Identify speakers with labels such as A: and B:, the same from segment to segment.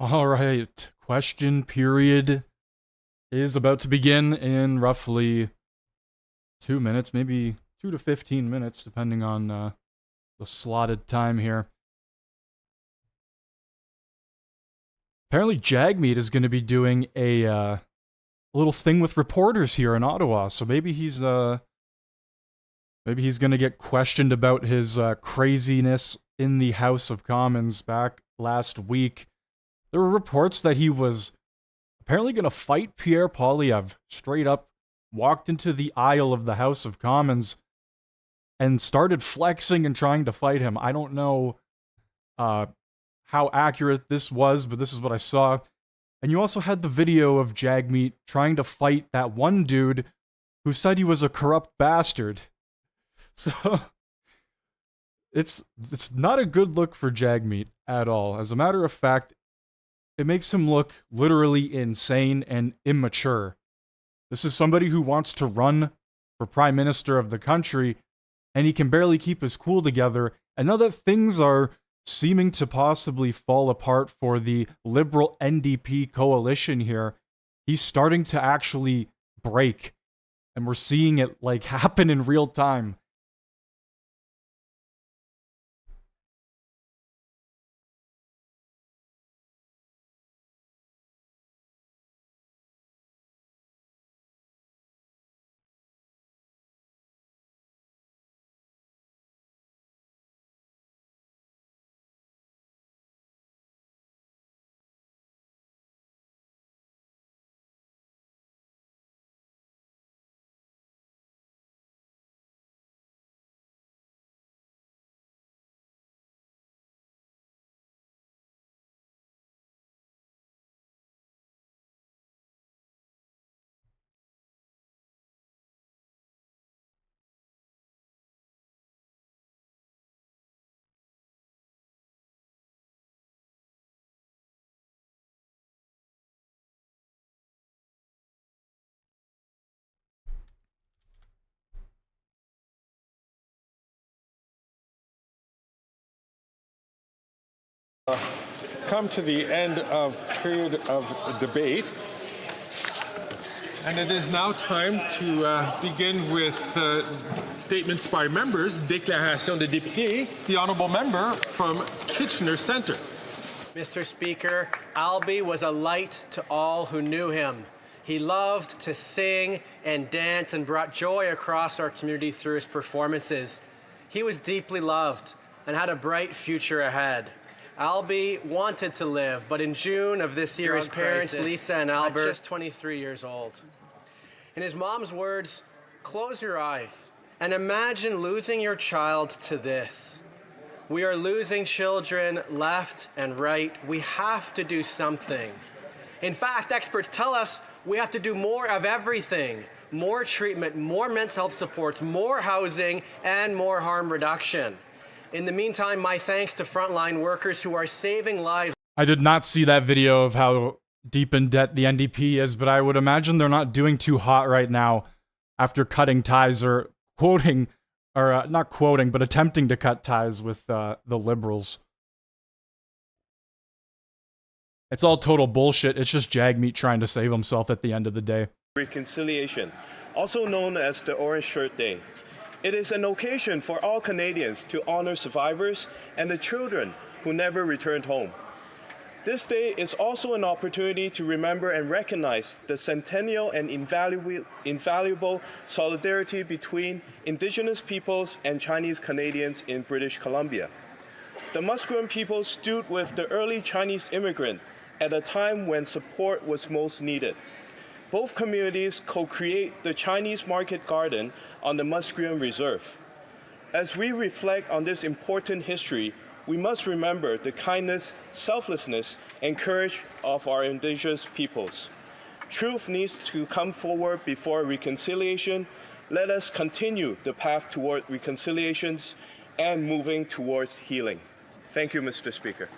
A: All right, question period is about to begin in roughly 2 minutes, maybe 2 to 15 minutes, depending on the slotted time here. Apparently, Jagmeet is going to be doing a little thing with reporters here in Ottawa, so maybe he's going to get questioned about his craziness in the House of Commons back last week. There were reports that he was apparently going to fight Pierre straight up, walked into the aisle of the House of Commons and started flexing and trying to fight him. I don't know how accurate this was, but this is what I saw. And you also had the video of Jagmeet trying to fight that one dude who said he was a corrupt bastard. So it's not a good look for Jagmeet at all. As a matter of fact, it makes him look literally insane and immature. This is somebody who wants to run for prime minister of the country, and he can barely keep his cool together. And now that things are seeming to possibly fall apart for the Liberal NDP coalition here, he's starting to actually break. And we're seeing it happen in real time.
B: Come to the end of period of debate, and it is now time to begin with statements by members. Déclaration de député. The honourable member from Kitchener Centre.
C: Mr. Speaker, Albie was a light to all who knew him. He loved to sing and dance and brought joy across our community through his performances. He was deeply loved and had a bright future ahead. Albie wanted to live, but in June of this year, his parents, Lisa and Albert, just 23 years old. In his mom's words, close your eyes and imagine losing your child to this. We are losing children left and right. We have to do something. In fact, experts tell us we have to do more of everything. More treatment, more mental health supports, more housing, and more harm reduction. In the meantime, my thanks to frontline workers who are saving lives.
A: I did not see that video of how deep in debt the NDP is, but I would imagine they're not doing too hot right now after cutting ties or quoting, or not quoting, but attempting to cut ties with the Liberals. It's all total bullshit. It's just Jagmeet trying to save himself at the end of the day.
D: Reconciliation, also known as the Orange Shirt Day. It is an occasion for all Canadians to honor survivors and the children who never returned home. This day is also an opportunity to remember and recognize the centennial and invaluable solidarity between Indigenous peoples and Chinese Canadians in British Columbia. The Musqueam people stood with the early Chinese immigrant at a time when support was most needed. Both communities co-create the Chinese Market Garden on the Musqueam Reserve. As we reflect on this important history, we must remember the kindness, selflessness, and courage of our Indigenous peoples. Truth needs to come forward before reconciliation. Let us continue the path toward reconciliations and moving towards healing. Thank you, Mr. Speaker.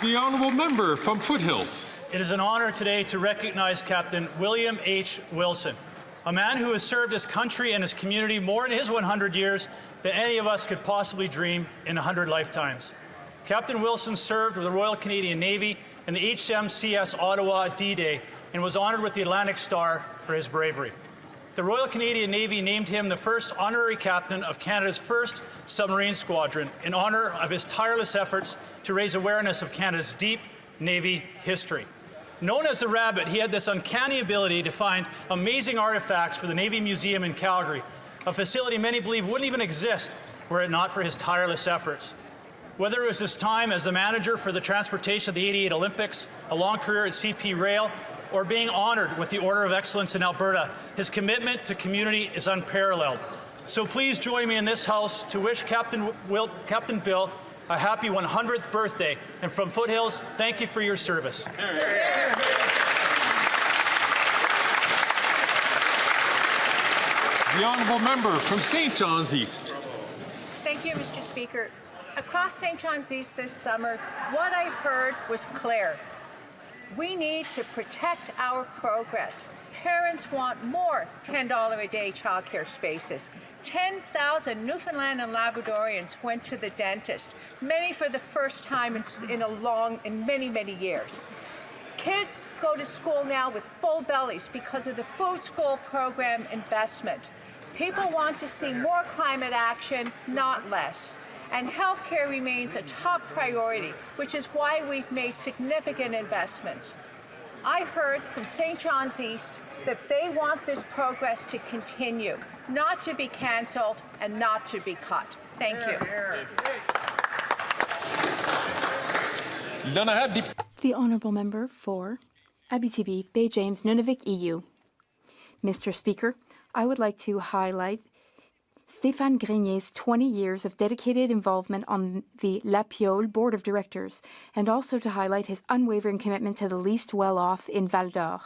B: The honourable member from Foothills.
E: It is an honor today to recognize Captain William H. Wilson, a man who has served his country and his community more in his 100 years than any of us could possibly dream in 100 lifetimes. Captain Wilson served with the Royal Canadian Navy in the HMCS Ottawa D-Day and was honored with the Atlantic Star for his bravery. The Royal Canadian Navy named him the first honorary captain of Canada's first submarine squadron in honor of his tireless efforts to raise awareness of Canada's deep Navy history. Known as the Rabbit, he had this uncanny ability to find amazing artifacts for the Navy Museum in Calgary, a facility many believe wouldn't even exist were it not for his tireless efforts. Whether it was his time as the manager for the transportation of the '88 Olympics, a long career at CP Rail, or being honored with the Order of Excellence in Alberta, his commitment to community is unparalleled. So please join me in this house to wish Captain Bill a happy 100th birthday. And from Foothills, thank you for your service.
B: The honourable member from St. John's East.
F: Thank you, Mr. Speaker. Across St. John's East this summer, what I heard was clear. We need to protect our progress. Parents want more $10 a day childcare spaces. 10,000 Newfoundland and Labradorians went to the dentist, many for the first time in many, many years. Kids go to school now with full bellies because of the Food School program investment. People want to see more climate action, not less. And healthcare remains a top priority, which is why we've made significant investments. I heard from St. John's East that they want this progress to continue, not to be cancelled and not to be cut. Thank you.
G: The Honourable Member for Abitibi, Bay James, Nunavik, EU. Mr. Speaker, I would like to highlight Stéphane Grenier's 20 years of dedicated involvement on the La Piole Board of Directors, and also to highlight his unwavering commitment to the least well-off in Val d'Or.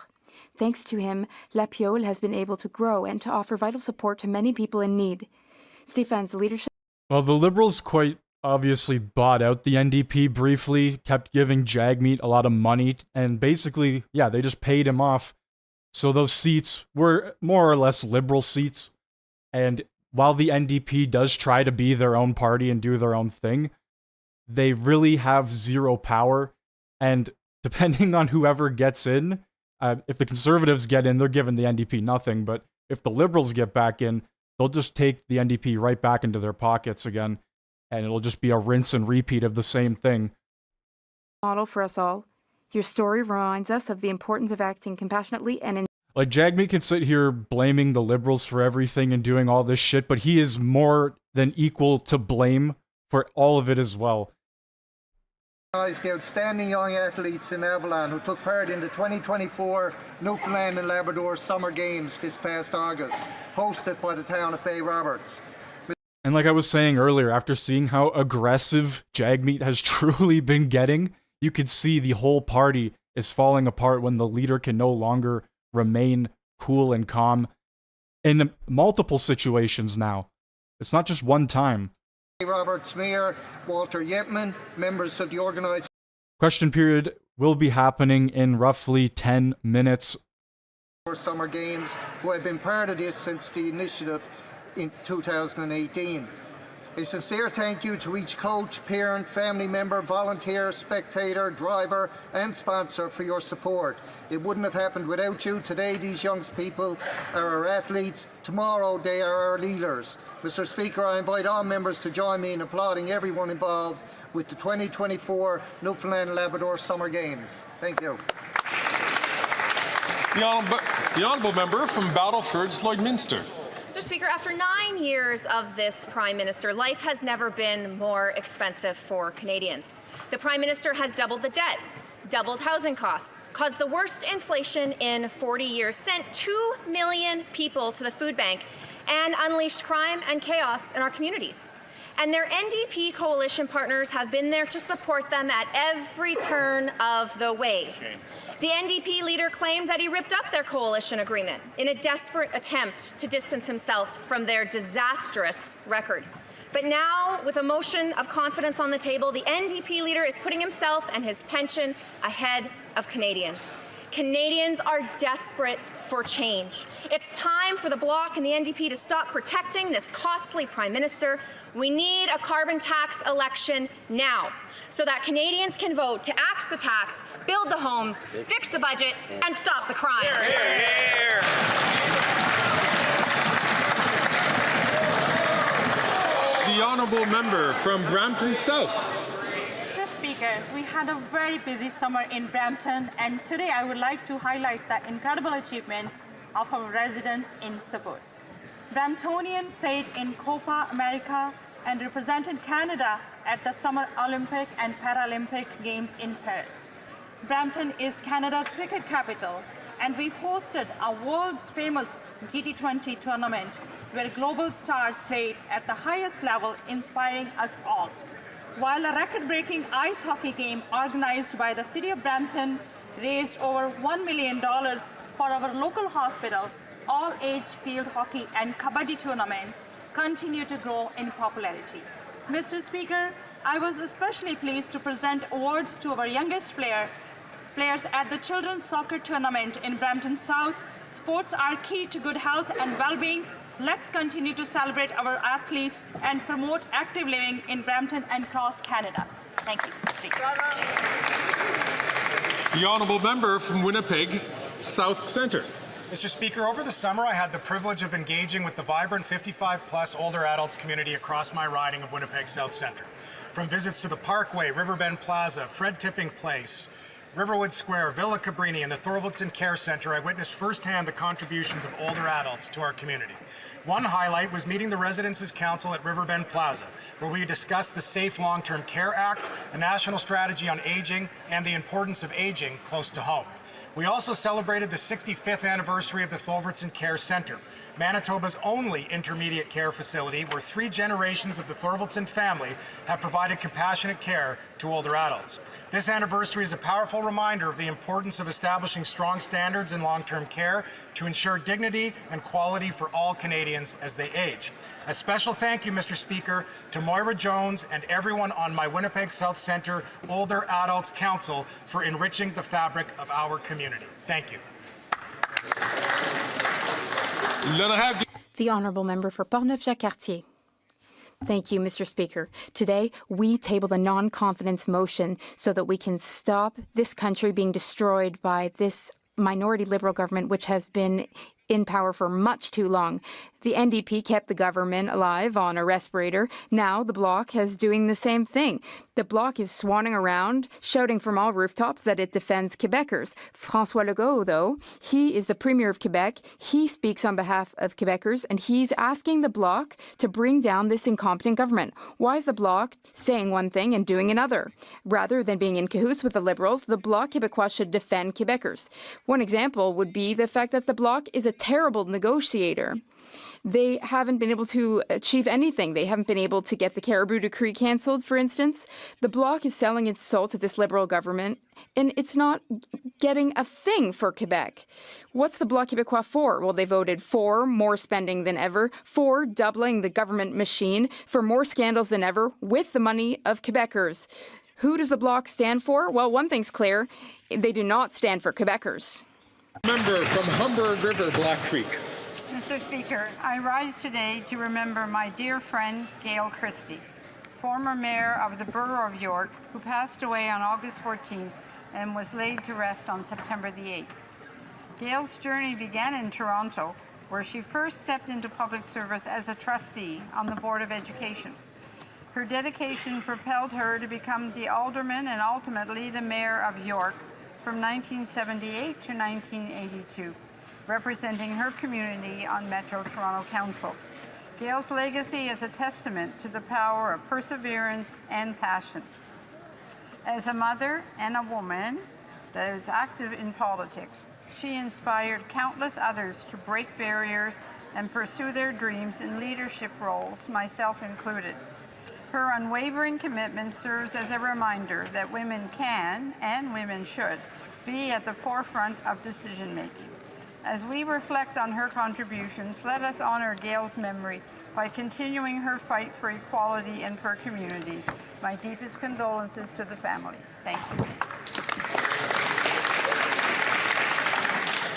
G: Thanks to him, La Piole has been able to grow and to offer vital support to many people in need. Stéphane's leadership...
A: Well, the Liberals quite obviously bought out the NDP briefly, kept giving Jagmeet a lot of money, and basically, yeah, they just paid him off. So those seats were more or less Liberal seats, and while the NDP does try to be their own party and do their own thing, they really have zero power. And depending on whoever gets in, if the Conservatives get in, they're giving the NDP nothing. But if the Liberals get back in, they'll just take the NDP right back into their pockets again. And it'll just be a rinse and repeat of the same thing.
G: Model for us all. Your story reminds us of the importance of acting compassionately and
A: Like, Jagmeet can sit here blaming the Liberals for everything and doing all this shit, but he is more than equal to blame for all of it as well.
H: The outstanding young athletes in Avalon who took part in the 2024 Newfoundland and Labrador Summer Games this past August, hosted by the town of Bay Roberts.
A: And like I was saying earlier, after seeing how aggressive Jagmeet has truly been getting, you could see the whole party is falling apart when the leader can no longer remain cool and calm in multiple situations now. It's not just one time.
H: Roberts Mayor Walter Yetman, members of the organized
A: Question period will be happening in roughly 10 minutes.
H: Summer Games, who have been part of this since the initiative in 2018. A sincere thank you to each coach, parent, family member, volunteer, spectator, driver, and sponsor for your support. It wouldn't have happened without you. Today, these young people are our athletes. Tomorrow, they are our leaders. Mr. Speaker, I invite all members to join me in applauding everyone involved with the 2024 Newfoundland and Labrador Summer Games. Thank you.
B: The honourable member from Battleford's Lloydminster.
I: Mr. Speaker, after 9 years of this Prime Minister, life has never been more expensive for Canadians. The Prime Minister has doubled the debt, doubled housing costs, caused the worst inflation in 40 years, sent 2 million people to the food bank, and unleashed crime and chaos in our communities. And their NDP coalition partners have been there to support them at every turn of the way. The NDP leader claimed that he ripped up their coalition agreement in a desperate attempt to distance himself from their disastrous record. But now, with a motion of confidence on the table, the NDP leader is putting himself and his pension ahead of Canadians. Canadians are desperate for change. It's time for the Bloc and the NDP to stop protecting this costly Prime Minister. We need a carbon tax election now so that Canadians can vote to axe the tax, build the homes, fix the budget, and stop the crime.
B: Here, here, here. The honourable member from Brampton South.
J: Mr. Speaker, we had a very busy summer in Brampton, and today I would like to highlight the incredible achievements of our residents in suburbs. Bramptonian played in Copa America and represented Canada at the Summer Olympic and Paralympic Games in Paris. Brampton is Canada's cricket capital, and we hosted a world's famous GT20 tournament where global stars played at the highest level, inspiring us all. While a record-breaking ice hockey game organized by the City of Brampton raised over $1 million for our local hospital, all-age field hockey and kabaddi tournaments continue to grow in popularity. Mr. Speaker, I was especially pleased to present awards to our youngest players at the Children's Soccer Tournament in Brampton South. Sports are key to good health and well-being. Let's continue to celebrate our athletes and promote active living in Brampton and across Canada. Thank you, Mr. Speaker.
B: The honourable member from Winnipeg South Centre.
K: Mr. Speaker, over the summer I had the privilege of engaging with the vibrant 55-plus older adults community across my riding of Winnipeg South Centre. From visits to the Parkway, Riverbend Plaza, Fred Tipping Place, Riverwood Square, Villa Cabrini, and the Thorvaldson Care Centre, I witnessed firsthand the contributions of older adults to our community. One highlight was meeting the Residences Council at Riverbend Plaza, where we discussed the Safe Long-Term Care Act, a national strategy on aging, and the importance of aging close to home. We also celebrated the 65th anniversary of the Thorvaldson Care Centre, Manitoba's only intermediate care facility where 3 generations of the Thorvaldson family have provided compassionate care to older adults. This anniversary is a powerful reminder of the importance of establishing strong standards in long-term care to ensure dignity and quality for all Canadians as they age. A special thank you, Mr. Speaker, to Moira Jones and everyone on my Winnipeg South Centre Older Adults Council for enriching the fabric of our community. Thank you.
G: The Honourable Member for Portneuf-Jacques-Cartier. Thank you, Mr. Speaker. Today, we tabled a non-confidence motion so that we can stop this country being destroyed by this minority Liberal government, which has been in power for much too long. The NDP kept the government alive on a respirator. Now the Bloc is doing the same thing. The Bloc is swanning around, shouting from all rooftops that it defends Quebecers. François Legault, though, he is the Premier of Quebec. He speaks on behalf of Quebecers, and he's asking the Bloc to bring down this incompetent government. Why is the Bloc saying one thing and doing another? Rather than being in cahoots with the Liberals, the Bloc Québécois should defend Quebecers. One example would be the fact that the Bloc is a terrible negotiator. They haven't been able to achieve anything. They haven't been able to get the Caribou Decree cancelled, for instance. The Bloc is selling its soul to this Liberal government, and it's not getting a thing for Quebec. What's the Bloc Québécois for? Well, they voted for more spending than ever, for doubling the government machine, for more scandals than ever, with the money of Quebecers. Who does the Bloc stand for? Well, one thing's clear. They do not stand for Quebecers.
B: Member from Humber River, Black Creek.
F: Mr. Speaker, I rise today to remember my dear friend Gail Christie, former mayor of the Borough of York, who passed away on August 14th and was laid to rest on September the 8th. Gail's journey began in Toronto, where she first stepped into public service as a trustee on the Board of Education. Her dedication propelled her to become the alderman and ultimately the mayor of York from 1978 to 1982. Representing her community on Metro Toronto Council. Gail's legacy is a testament to the power of perseverance and passion. As a mother and a woman that is active in politics, she inspired countless others to break barriers and pursue their dreams in leadership roles, myself included. Her unwavering commitment serves as a reminder that women can, and women should, be at the forefront of decision-making. As we reflect on her contributions, let us honor Gail's memory by continuing her fight for equality and for communities. My deepest condolences to the family. Thank you.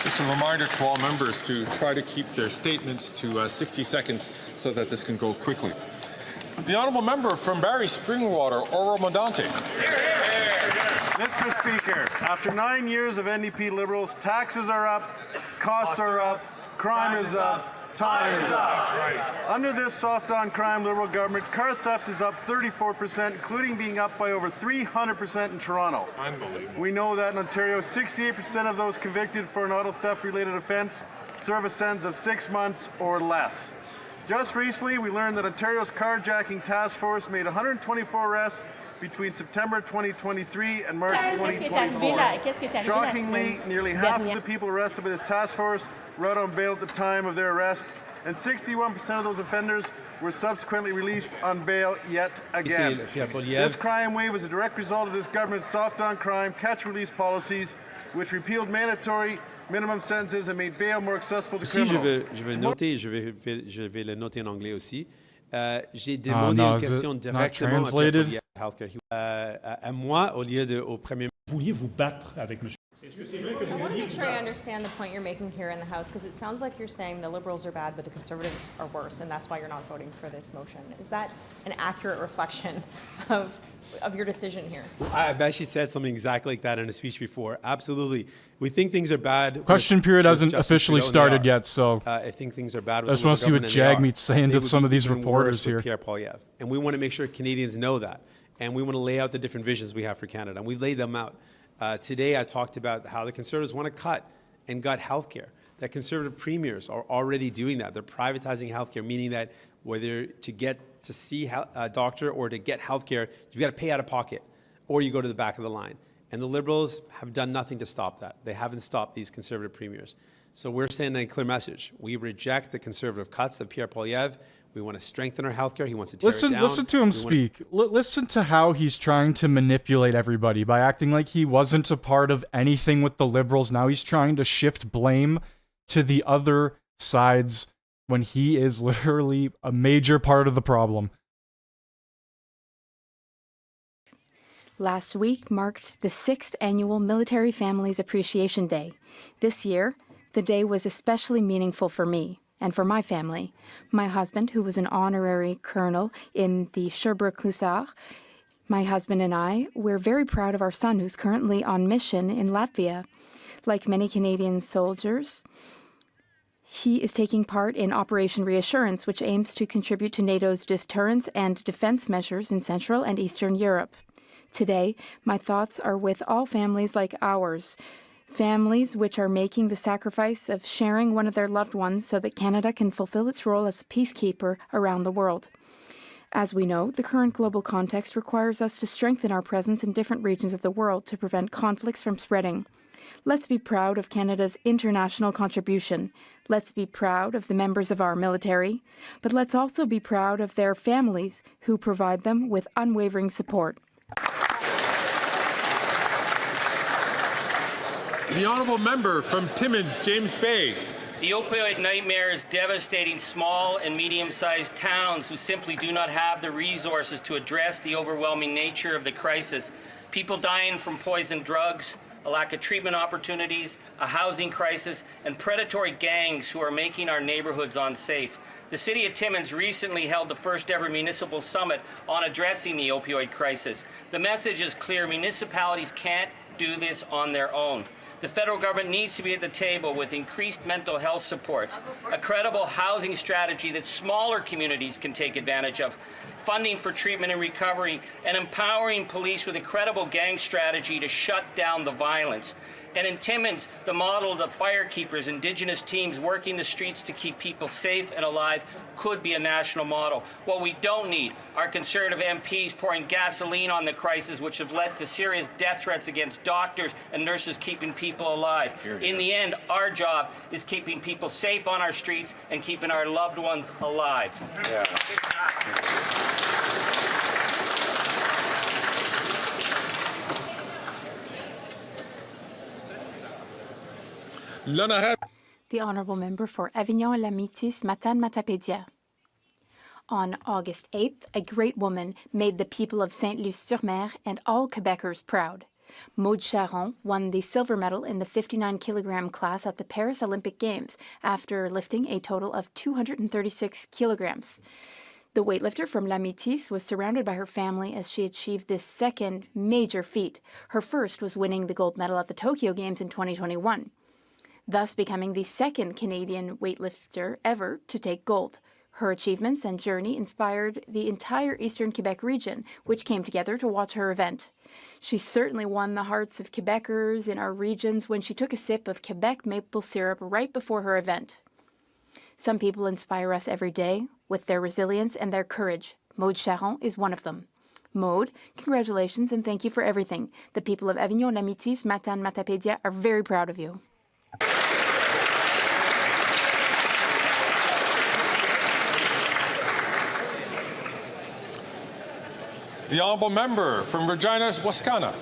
B: Just a reminder to all members to try to keep their statements to 60 seconds so that this can go quickly. The honourable member from Barrie Springwater, Oro Mondante.
L: Mr. Speaker, after 9 years of NDP Liberals, taxes are up, costs are up, crime is up, time is up. Under this soft-on-crime Liberal government, car theft is up 34%, including being up by over 300% in Toronto.
B: Unbelievable.
L: We know that in Ontario, 68% of those convicted for an auto theft-related offence serve a sentence of 6 months or less. Just recently, we learned that Ontario's carjacking task force made 124 arrests between September 2023 and March 2024. Shockingly, nearly half of the people arrested by this task force were out on bail at the time of their arrest, and 61% of those offenders were subsequently released on bail yet again. This crime wave is a direct result of this government's soft-on-crime, catch-release policies, which repealed mandatory minimum sentences and made bail more accessible to criminals.
M: Je vais noter, je vais le noter en anglais aussi. J'ai demandé une question directement à Healthcare. À moi, au lieu de au premier.
N: Vouliez vous battre avec monsieur.
O: I want to make sure I understand the point you're making here in the House, because it sounds like you're saying the Liberals are bad, but the Conservatives are worse, and that's why you're not voting for this motion. Is that an accurate reflection of your decision here?
M: I've actually said something exactly like that in a speech before. Absolutely. We think things are bad.
A: Question period hasn't officially started yet, so
M: I think things are bad.
A: I just want to see what Jagmeet's saying to some of these reporters here.
M: Pierre, and we want to make sure Canadians know that. And we want to lay out the different visions we have for Canada. And we've laid them out. Today, I talked about how the Conservatives want to cut and gut healthcare. That Conservative premiers are already doing that. They're privatizing healthcare, meaning that whether to see a doctor or to get healthcare, you've got to pay out of pocket, or you go to the back of the line. And the Liberals have done nothing to stop that. They haven't stopped these Conservative premiers. So we're sending a clear message. We reject the Conservative cuts of Pierre Poilievre. We want to strengthen our healthcare. He wants to tear it down.
A: Listen to him speak. Listen to how he's trying to manipulate everybody by acting like he wasn't a part of anything with the Liberals. Now he's trying to shift blame to the other sides when he is literally a major part of the problem.
G: Last week marked the 6th annual Military Families Appreciation Day. This year, the day was especially meaningful for me and for my family. My husband, who was an honorary colonel in the Sherbrooke Hussars, my husband and I, we're very proud of our son, who's currently on mission in Latvia. Like many Canadian soldiers, he is taking part in Operation Reassurance, which aims to contribute to NATO's deterrence and defense measures in Central and Eastern Europe. Today, my thoughts are with all families like ours, families which are making the sacrifice of sharing one of their loved ones so that Canada can fulfill its role as peacekeeper around the world. As we know, the current global context requires us to strengthen our presence in different regions of the world to prevent conflicts from spreading. Let's be proud of Canada's international contribution. Let's be proud of the members of our military, but let's also be proud of their families who provide them with unwavering support.
B: The honourable member from Timmins, James Bay.
P: The opioid nightmare is devastating small and medium-sized towns who simply do not have the resources to address the overwhelming nature of the crisis. People dying from poisoned drugs, a lack of treatment opportunities, a housing crisis, and predatory gangs who are making our neighborhoods unsafe. The City of Timmins recently held the first ever municipal summit on addressing the opioid crisis. The message is clear: municipalities can't do this on their own. The federal government needs to be at the table with increased mental health supports, a credible housing strategy that smaller communities can take advantage of, funding for treatment and recovery, and empowering police with a credible gang strategy to shut down the violence. And in Timmins, the model of the firekeepers, Indigenous teams working the streets to keep people safe and alive, could be a national model. What we don't need are Conservative MPs pouring gasoline on the crisis, which have led to serious death threats against doctors and nurses keeping people alive. In the end, our job is keeping people safe on our streets and keeping our loved ones alive.
B: Yeah.
G: The Honourable Member for Avignon-Lamitus, Matane-Matapédia. On August 8th, a great woman made the people of Saint-Luce-sur-Mer and all Quebecers proud. Maude Charon won the silver medal in the 59-kilogram class at the Paris Olympic Games after lifting a total of 236 kilograms. The weightlifter from La Métis was surrounded by her family as she achieved this second major feat. Her first was winning the gold medal at the Tokyo Games in 2021, thus becoming the second Canadian weightlifter ever to take gold. Her achievements and journey inspired the entire Eastern Quebec region, which came together to watch her event. She certainly won the hearts of Quebecers in our regions when she took a sip of Quebec maple syrup right before her event. Some people inspire us every day with their resilience and their courage. Maude Charon is one of them. Maude, congratulations and thank you for everything. The people of Avignon, La Métis, Matane, Matapédia are very proud of you.
B: The honourable member from Regina, Wascana.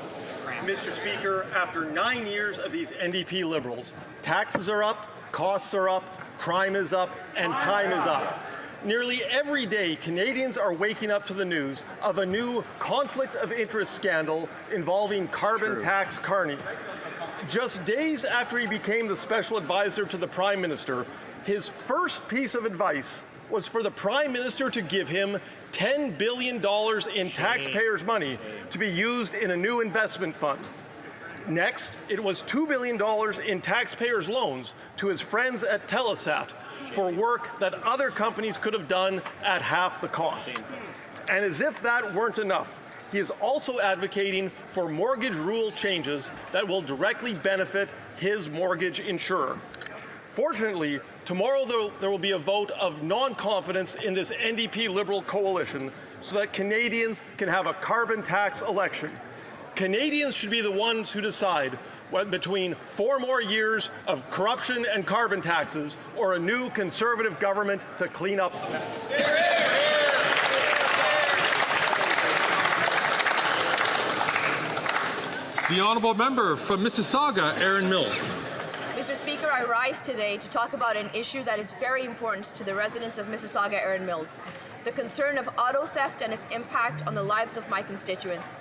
Q: Mr. Speaker, after 9 years of these NDP Liberals, taxes are up, costs are up, crime is up, and time is up. Nearly every day, Canadians are waking up to the news of a new conflict of interest scandal involving carbon tax Carney. Just days after he became the special advisor to the Prime Minister, his first piece of advice was for the Prime Minister to give him $10 billion in taxpayers' money to be used in a new investment fund. Next, it was $2 billion in taxpayers' loans to his friends at Telesat for work that other companies could have done at half the cost. And as if that weren't enough, he is also advocating for mortgage rule changes that will directly benefit his mortgage insurer. Fortunately, tomorrow there will be a vote of non-confidence in this NDP Liberal coalition so that Canadians can have a carbon tax election. Canadians should be the ones who decide between 4 more years of corruption and carbon taxes or a new Conservative government to clean up the mess.
B: The honourable member from Mississauga, Erin Mills.
R: Mr. Speaker, I rise today to talk about an issue that is very important to the residents of Mississauga, Erin Mills, the concern of auto theft and its impact on the lives of my constituents.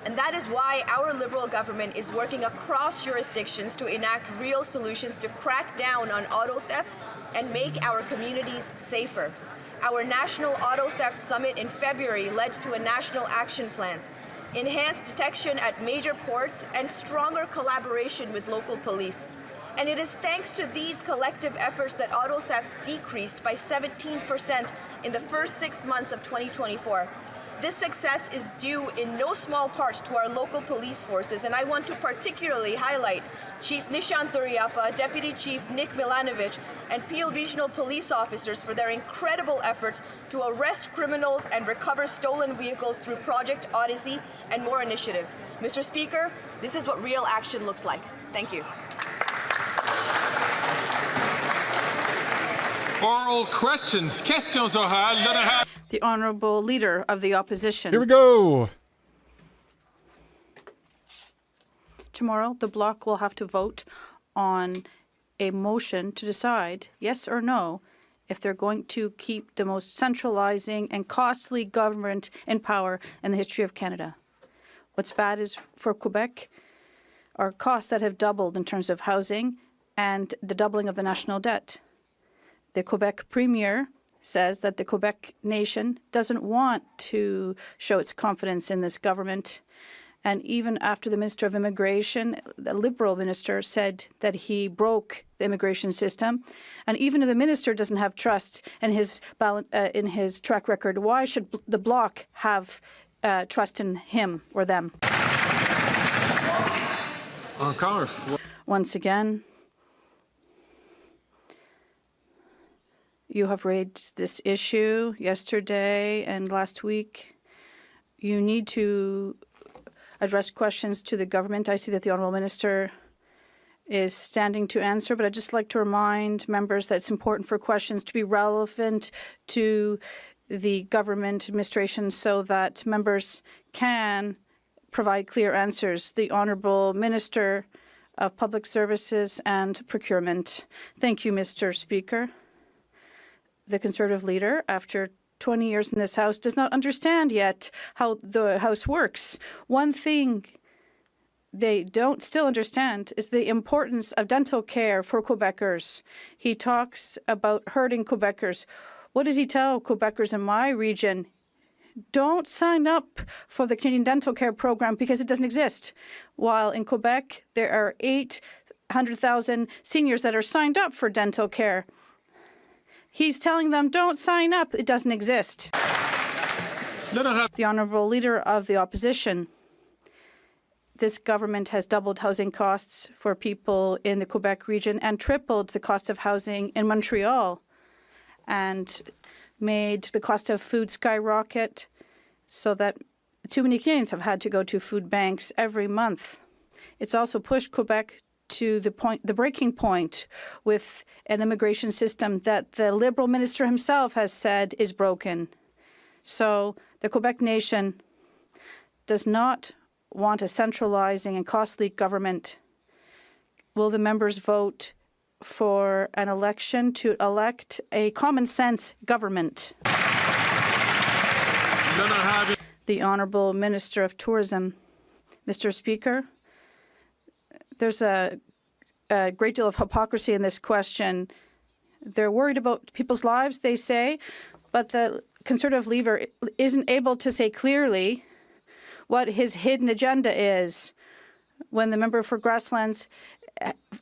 R: And that is why our Liberal government is working across jurisdictions to enact real solutions to crack down on auto theft and make our communities safer. Our National Auto Theft Summit in February led to a national action plan, enhanced detection at major ports, and stronger collaboration with local police. And it is thanks to these collective efforts that auto thefts decreased by 17% in the first 6 months of 2024. This success is due in no small part to our local police forces, and I want to particularly highlight Chief Nishant Duriyappa, Deputy Chief Nick Milanovic, and Peel Regional Police officers for their incredible efforts to arrest criminals and recover stolen vehicles through Project Odyssey and more initiatives. Mr. Speaker, this is what real action looks like. Thank you.
B: Oral questions. Questions orales.
S: The Honourable Leader of the Opposition.
A: Here we go.
S: Tomorrow, the Bloc will have to vote on a motion to decide, yes or no, if they're going to keep the most centralizing and costly government in power in the history of Canada. What's bad is for Quebec are costs that have doubled in terms of housing and the doubling of the national debt. The Quebec Premier says that the Quebec nation doesn't want to show its confidence in this government. And even after the Minister of Immigration, the Liberal minister, said that he broke the immigration system, and even if the minister doesn't have trust in his track record, why should the Bloc have trust in him or them? Once again, you have raised this issue yesterday and last week. You need to address questions to the government. I see that the Honourable Minister is standing to answer, but I'd just like to remind members that it's important for questions to be relevant to the government administration so that members can provide clear answers. The Honourable Minister of Public Services and Procurement. Thank you, Mr. Speaker. The Conservative leader, after 20 years in this House, does not understand yet how the House works. One thing they don't still understand is the importance of dental care for Quebecers. He talks about hurting Quebecers. What does he tell Quebecers in my region? Don't sign up for the Canadian Dental Care Program because it doesn't exist. While in Quebec, there are 800,000 seniors that are signed up for dental care. He's telling them, don't sign up, it doesn't exist. The Honourable Leader of the Opposition. This government has doubled housing costs for people in the Quebec region and tripled the cost of housing in Montreal and made the cost of food skyrocket so that too many Canadians have had to go to food banks every month. It's also pushed Quebec to the breaking point with an immigration system that the Liberal minister himself has said is broken. So the Quebec nation does not want a centralizing and costly government. Will the members vote for an election to elect a common sense government? The Honourable Minister of Tourism. Mr. Speaker, there's a great deal of hypocrisy in this question. They're worried about people's lives, they say, but the Conservative leader isn't able to say clearly what his hidden agenda is. When the member for Grasslands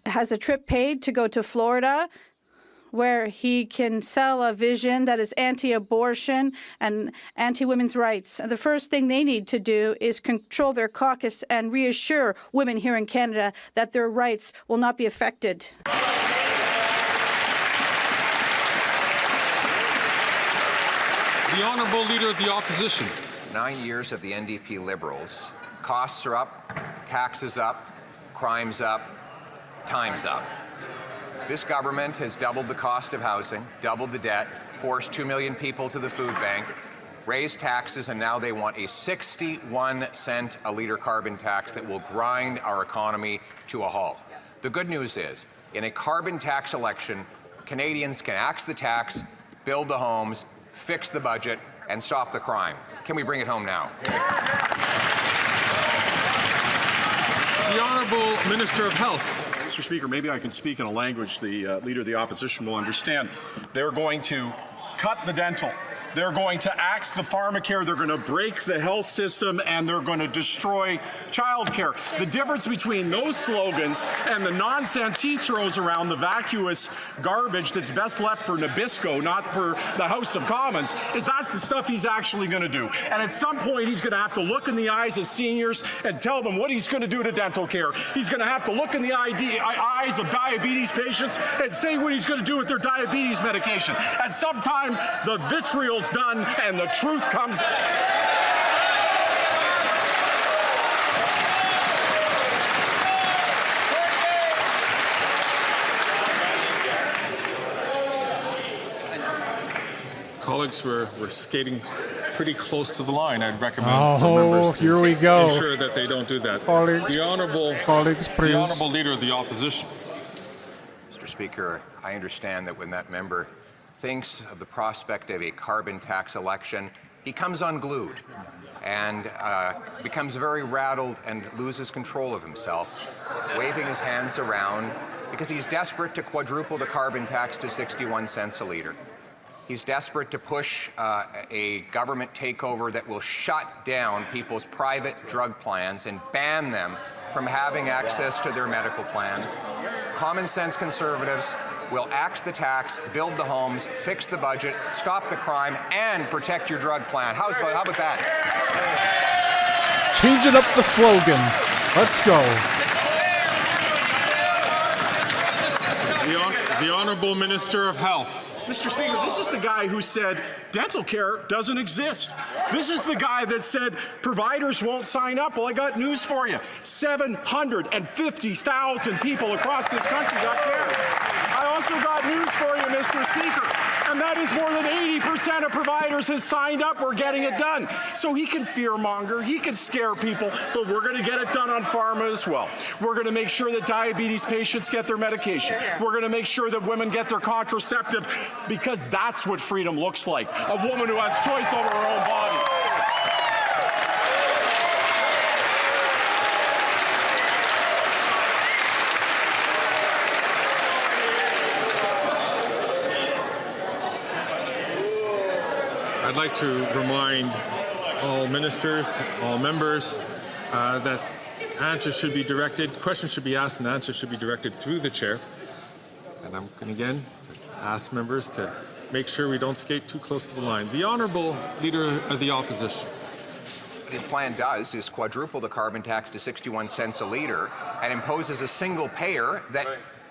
S: has a trip paid to go to Florida, where he can sell a vision that is anti-abortion and anti-women's rights. And the first thing they need to do is control their caucus and reassure women here in Canada that their rights will not be affected.
B: The Honourable Leader of the Opposition.
T: 9 years of the NDP Liberals. Costs are up, taxes up, crime's up, time's up. This government has doubled the cost of housing, doubled the debt, forced 2 million people to the food bank, raised taxes, and now they want a 61-cent a litre carbon tax that will grind our economy to a halt. The good news is, in a carbon tax election, Canadians can axe the tax, build the homes, fix the budget, and stop the crime. Can we bring it home now?
B: The Honourable Minister of Health.
U: Mr. Speaker, maybe I can speak in a language the Leader of the Opposition will understand. They're going to cut the dental. They're going to axe the pharmacare, they're going to break the health system, and they're going to destroy childcare. The difference between those slogans and the nonsense he throws around, the vacuous garbage that's best left for Nabisco, not for the House of Commons, is that's the stuff he's actually going to do. And at some point, he's going to have to look in the eyes of seniors and tell them what he's going to do to dental care. He's going to have to look in the eyes of diabetes patients and say what he's going to do with their diabetes medication. At some time, the vitriol's done and the truth comes.
B: Colleagues, we're skating pretty close to the line. I'd recommend for members to
A: here we go.
B: ensure that they don't do that.
A: Colleagues,
B: the Honourable Leader of the Opposition.
T: Mr. Speaker, I understand that when that member thinks of the prospect of a carbon tax election, he comes unglued and becomes very rattled and loses control of himself, waving his hands around because he's desperate to quadruple the carbon tax to 61 cents a litre. He's desperate to push a government takeover that will shut down people's private drug plans and ban them from having access to their medical plans. Common sense Conservatives will axe the tax, build the homes, fix the budget, stop the crime, and protect your drug plan. How about that?
A: Changing up the slogan. Let's go.
B: The Honourable Minister of Health.
U: Mr. Speaker, this is the guy who said dental care doesn't exist. This is the guy that said providers won't sign up. Well, I got news for you. 750,000 people across this country got care. I also got news for you, Mr. Speaker, and that is more than 80% of providers has signed up. We're getting it done. So he can fearmonger, he can scare people, but we're going to get it done on pharma as well. We're going to make sure that diabetes patients get their medication. We're going to make sure that women get their contraceptive, because that's what freedom looks like. A woman who has choice over her own body.
B: I'd like to remind all ministers, all members, that answers should be directed, questions should be asked and answers should be directed through the chair. And I'm going to again ask members to make sure we don't skate too close to the line. The Honourable Leader of the Opposition.
T: What his plan does is quadruple the carbon tax to 61 cents a litre and imposes a single payer that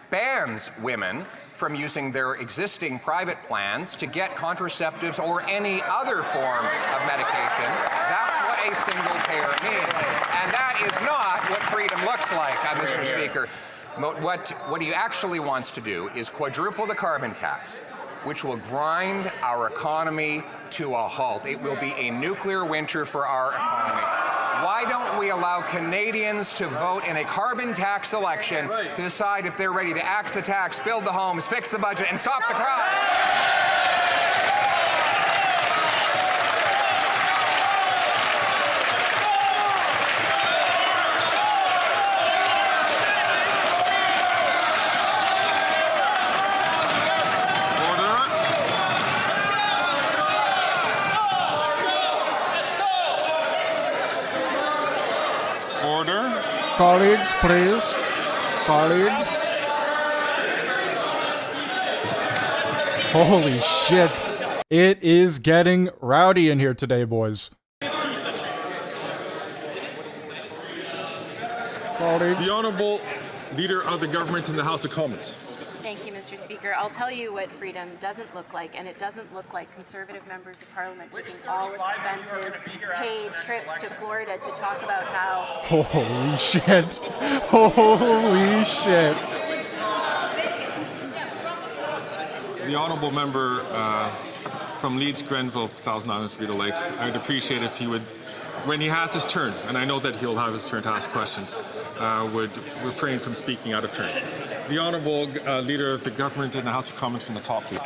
T: bans women from using their existing private plans to get contraceptives or any other form of medication. That's what a single payer means. And that is not what freedom looks like, Mr. Speaker. What he actually wants to do is quadruple the carbon tax, which will grind our economy to a halt. It will be a nuclear winter for our economy. Why don't we allow Canadians to vote in a carbon tax election to decide if they're ready to axe the tax, build the homes, fix the budget, and stop the crime?
A: Colleagues, please. Colleagues. Holy shit. It is getting rowdy in here today, boys. Colleagues.
B: The Honourable Leader of the Government in the House of Commons.
C: Thank you, Mr. Speaker. I'll tell you what freedom doesn't look like, and it doesn't look like Conservative members of Parliament taking all expenses, paid trips to Florida to talk about how...
A: Holy shit. Holy shit.
B: The Honourable Member from Leeds, Grenville, Thousand Islands, Vita Lakes, I'd appreciate if he would, when he has his turn, and I know that he'll have his turn to ask questions, would refrain from speaking out of turn. The Honourable Leader of the Government in the House of Commons from the top, please.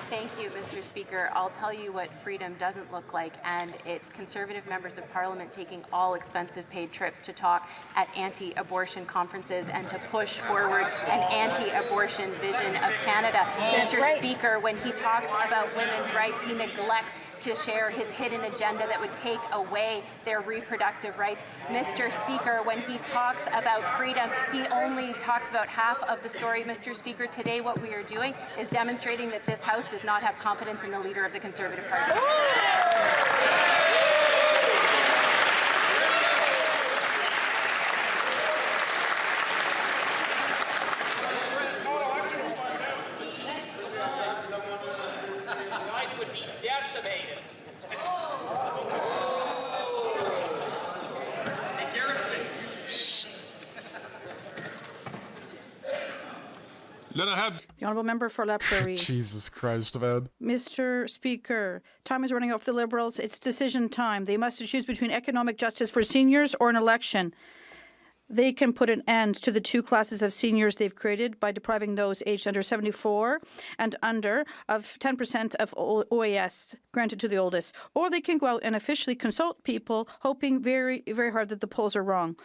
C: Thank you, Mr. Speaker. I'll tell you what freedom doesn't look like, and it's Conservative members of Parliament taking all expensive paid trips to talk at anti-abortion conferences and to push forward an anti-abortion vision of Canada. Mr. Speaker, when he talks about women's rights, he neglects to share his hidden agenda that would take away their reproductive rights. Mr. Speaker, when he talks about freedom, he only talks about half of the story. Mr. Speaker, today what we are doing is demonstrating that this House does not have confidence in the leader of the Conservative Party.
P: Would be decimated.
S: The Honourable Member for La Prairie.
A: Jesus Christ, man.
S: Mr. Speaker, time is running out for the Liberals. It's decision time. They must choose between economic justice for seniors or an election. They can put an end to the two classes of seniors they've created by depriving those aged under 74 and under of 10% of OAS granted to the oldest. Or they can go out and officially consult people, hoping very, very hard that the polls are wrong.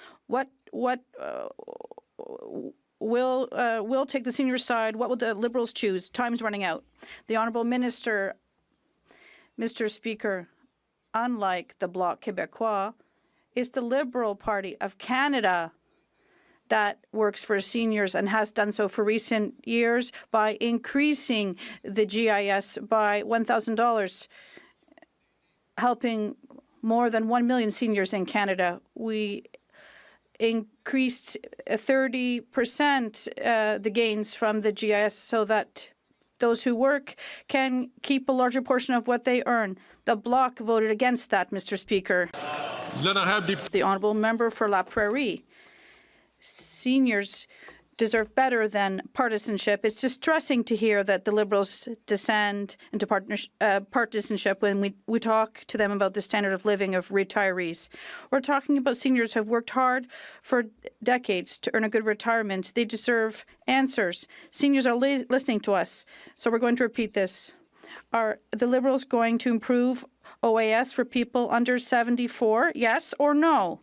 S: Will take the senior side? What will the Liberals choose? Time's running out. The Honourable Minister, Mr. Speaker, unlike the Bloc Québécois, it's the Liberal Party of Canada that works for seniors and has done so for recent years by increasing the GIS by $1,000, helping more than 1 million seniors in Canada. We increased 30% the gains from the GIS so that those who work can keep a larger portion of what they earn. The Bloc voted against that, Mr. Speaker. The Honourable Member for La Prairie. Seniors deserve better than partisanship. It's distressing to hear that the Liberals descend into partisanship when we talk to them about the standard of living of retirees. We're talking about seniors who have worked hard for decades to earn a good retirement. They deserve answers. Seniors are listening to us, so we're going to repeat this. Are the Liberals going to improve OAS for people under 74, yes or no?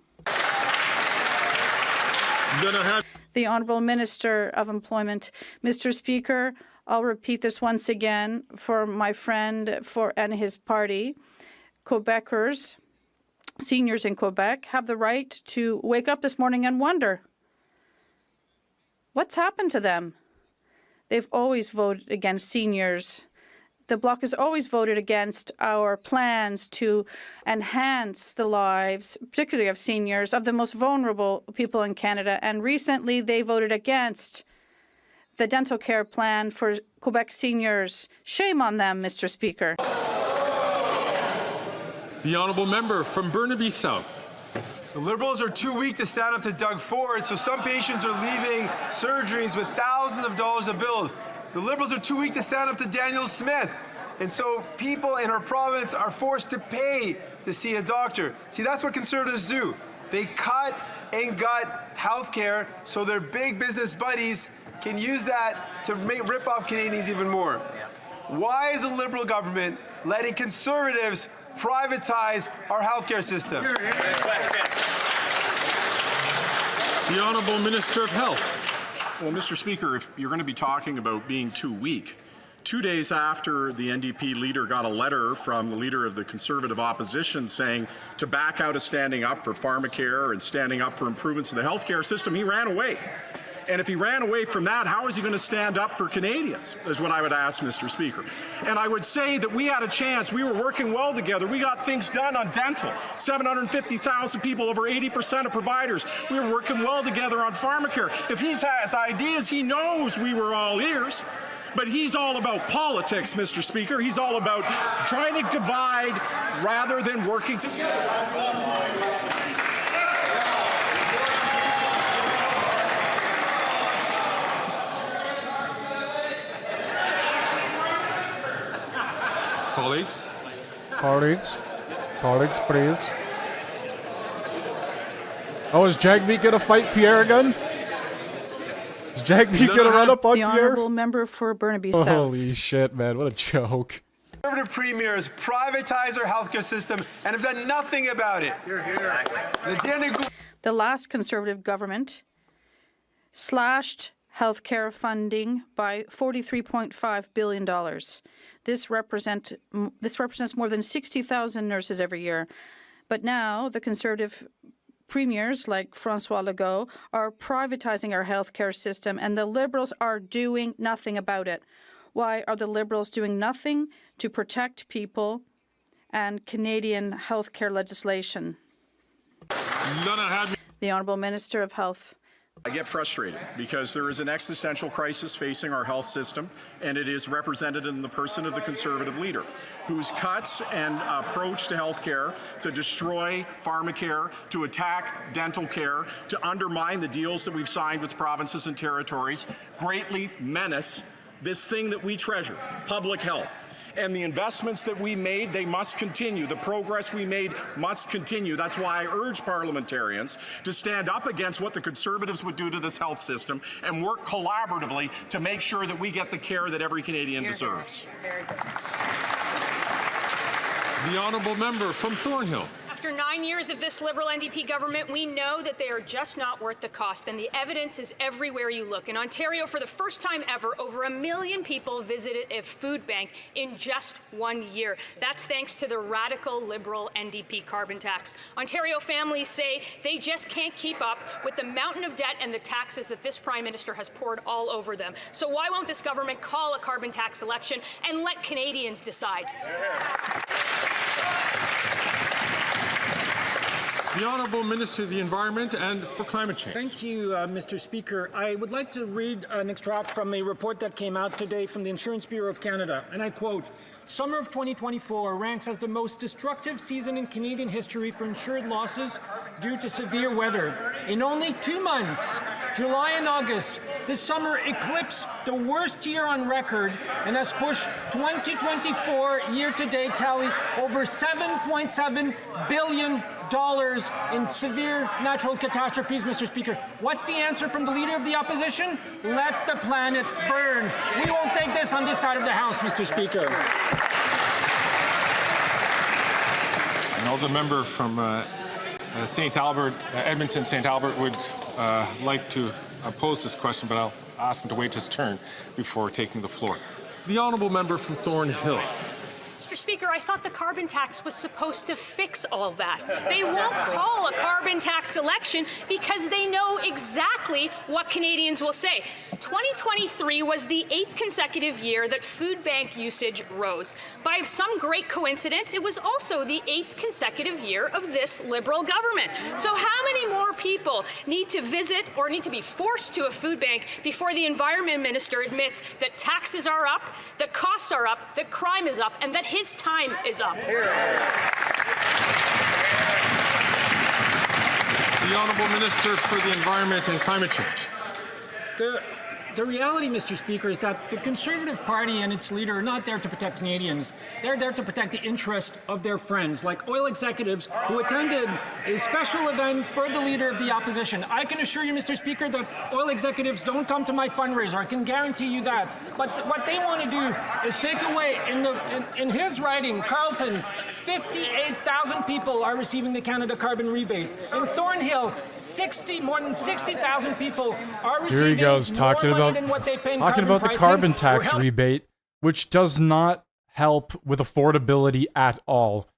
S: The Honourable Minister of Employment. Mr. Speaker, I'll repeat this once again for my friend and his party. Quebecers, seniors in Quebec, have the right to wake up this morning and wonder, what's happened to them? They've always voted against seniors. The Bloc has always voted against our plans to enhance the lives, particularly of seniors, of the most vulnerable people in Canada. And recently, they voted against the dental care plan for Quebec seniors. Shame on them, Mr. Speaker.
B: The honourable member from Burnaby South.
D: The Liberals are too weak to stand up to Doug Ford, so some patients are leaving surgeries with thousands of dollars of bills. The Liberals are too weak to stand up to Daniel Smith, and so people in our province are forced to pay to see a doctor. See, that's what Conservatives do. They cut and gut health care so their big business buddies can use that to rip off Canadians even more. Why is the Liberal government letting Conservatives privatize our healthcare system?
U: The Honourable Minister of Health. Well, Mr. Speaker, if you're going to be talking about being too weak, 2 days after the NDP leader got a letter from the leader of the Conservative opposition saying to back out of standing up for pharmacare and standing up for improvements in the healthcare system, he ran away. And if he ran away from that, how is he going to stand up for Canadians, is what I would ask, Mr. Speaker. And I would say that we had a chance. We were working well together. We got things done on dental. 750,000 people, over 80% of providers. We were working well together on pharmacare. If he has ideas, he knows we were all ears. But he's all about politics, Mr. Speaker. He's all about trying to divide rather than working together.
B: Colleagues.
A: Colleagues, please. Oh, is Jagmeet gonna fight Pierre again? Is Jagmeet gonna run up on
S: The
A: Pierre?
S: honourable member for Burnaby South.
A: Holy shit, man! What a joke.
D: Conservative premiers privatize our healthcare system and have done nothing about it.
S: The last Conservative government slashed healthcare funding by $43.5 billion. This represents more than 60,000 nurses every year. But now the Conservative premiers like François Legault are privatizing our healthcare system, and the Liberals are doing nothing about it. Why are the Liberals doing nothing to protect people and Canadian healthcare legislation? The Honourable Minister of Health.
U: I get frustrated because there is an existential crisis facing our health system, and it is represented in the person of the Conservative leader, whose cuts and approach to health care to destroy pharmacare, to attack dental care, to undermine the deals that we've signed with provinces and territories, greatly menace this thing that we treasure, public health. And the investments that we made, they must continue. The progress we made must continue. That's why I urge parliamentarians to stand up against what the Conservatives would do to this health system and work collaboratively to make sure that we get the care that every Canadian deserves.
B: The honourable member from Thornhill.
V: After 9 years of this Liberal NDP government, we know that they are just not worth the cost, and the evidence is everywhere you look. In Ontario, for the first time ever, over 1 million people visited a food bank in just 1 year. That's thanks to the radical Liberal NDP carbon tax. Ontario families say they just can't keep up with the mountain of debt and the taxes that this Prime Minister has poured all over them. So why won't this government call a carbon tax election and let Canadians decide?
B: The Honourable Minister of the Environment and for Climate Change.
W: Thank you, Mr. Speaker. I would like to read an extract from a report that came out today from the Insurance Bureau of Canada, and I quote, "Summer of 2024 ranks as the most destructive season in Canadian history for insured losses due to severe weather. In only 2 months, July and August, this summer eclipsed the worst year on record and has pushed 2024 year-to-date tally over $7.7 billion in severe natural catastrophes, Mr. Speaker. What's the answer from the Leader of the Opposition? Let the planet burn. We won't take this on this side of the House, Mr. Speaker.
B: And all the member from Edmonton St. Albert would like to pose this question, but I'll ask him to wait his turn before taking the floor. The honourable member from Thornhill.
V: Mr. Speaker, I thought the carbon tax was supposed to fix all that. They won't call a carbon tax election because they know exactly what Canadians will say. 2023 was the 8th consecutive year that food bank usage rose. By some great coincidence, it was also the 8th consecutive year of this Liberal government. So how many more people need to visit or need to be forced to a food bank before the Environment Minister admits that taxes are up, that costs are up, that crime is up, and that his time is up?
B: The Honourable Minister for the Environment and Climate Change.
W: The reality, Mr. Speaker, is that the Conservative Party and its leader are not there to protect Canadians. They're there to protect the interest of their friends, like oil executives who attended a special event for the leader of the opposition. I can assure you, Mr. Speaker, that oil executives don't come to my fundraiser. I can guarantee you that. But what they want to do is take away, in his riding, Carleton, 58,000 people are receiving the Canada Carbon Rebate. In Thornhill, more than 60,000 people are receiving
A: Here he goes, talking about the carbon tax rebate, which does not help with affordability at all.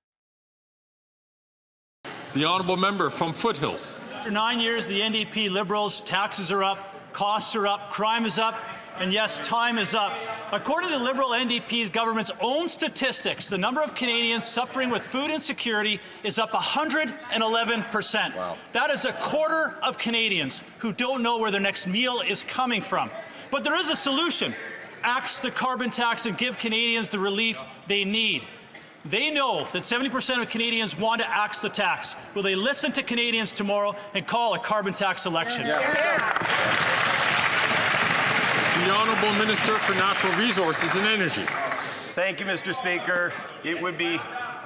B: The honourable member from Foothills.
E: After 9 years, the NDP Liberals, taxes are up, costs are up, crime is up, and yes, time is up. According to the Liberal NDP's government's own statistics, the number of Canadians suffering with food insecurity is up 111%. Wow. That is a quarter of Canadians who don't know where their next meal is coming from. But there is a solution. Axe the carbon tax and give Canadians the relief they need. They know that 70% of Canadians want to axe the tax. Will they listen to Canadians tomorrow and call a carbon tax election?
B: The Honourable Minister for Natural Resources and Energy.
H: Thank you, Mr. Speaker. It would be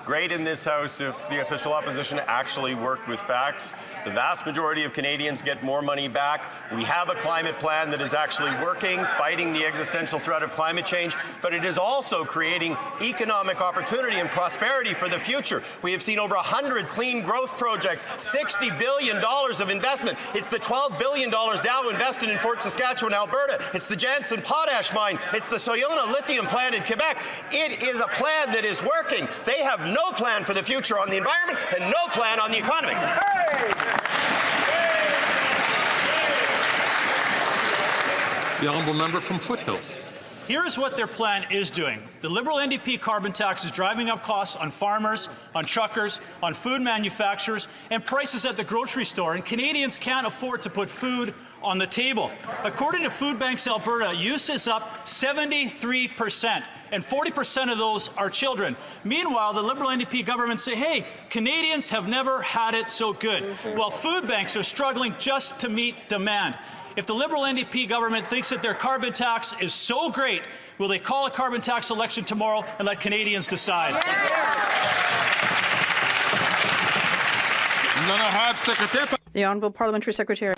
H: great in this House if the official opposition actually worked with facts. The vast majority of Canadians get more money back. We have a climate plan that is actually working, fighting the existential threat of climate change, but it is also creating economic opportunity and prosperity for the future. We have seen over 100 clean growth projects, $60 billion of investment. It's the $12 billion Dow invested in Fort Saskatchewan, Alberta. It's the Jansen potash mine. It's the Soyona lithium plant in Quebec. It is a plan that is working. They have no plan for the future on the environment and no plan on the economy.
B: The honourable member from Foothills.
E: Here's what their plan is doing. The Liberal NDP carbon tax is driving up costs on farmers, on truckers, on food manufacturers, and prices at the grocery store, and Canadians can't afford to put food on the table. According to Food Banks Alberta, use is up 73%, and 40% of those are children. Meanwhile, the Liberal NDP government say, hey, Canadians have never had it so good. Well, food banks are struggling just to meet demand. If the Liberal NDP government thinks that their carbon tax is so great, will they call a carbon tax election tomorrow and let Canadians decide?
S: The Honourable Parliamentary Secretary.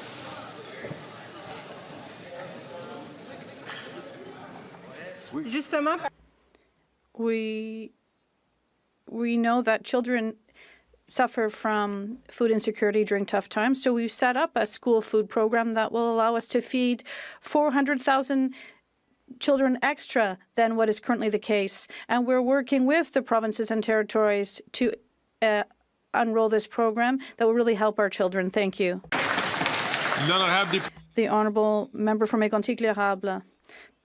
S: We know that children suffer from food insecurity during tough times, so we've set up a school food program that will allow us to feed 400,000 children extra than what is currently the case. And we're working with the provinces and territories to unroll this program that will really help our children. Thank you. The Honourable Member for Mégantic-L'Érable.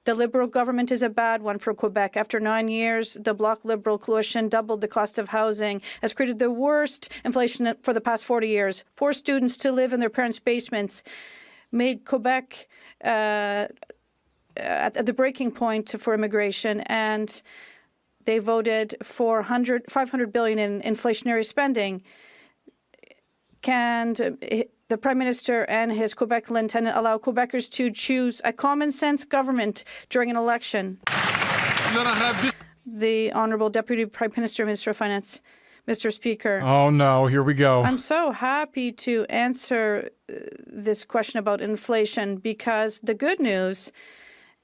S: The Liberal government is a bad one for Quebec. After 9 years, the Bloc Liberal coalition doubled the cost of housing, has created the worst inflation for the past 40 years, forced students to live in their parents' basements, made Quebec at the breaking point for immigration, and they voted for $500 billion in inflationary spending. Can the Prime Minister and his Quebec lieutenant allow Quebecers to choose a common-sense government during an election? The Honourable Deputy Prime Minister, Minister of Finance. Mr. Speaker.
A: Oh no, here we go.
S: I'm so happy to answer this question about inflation because the good news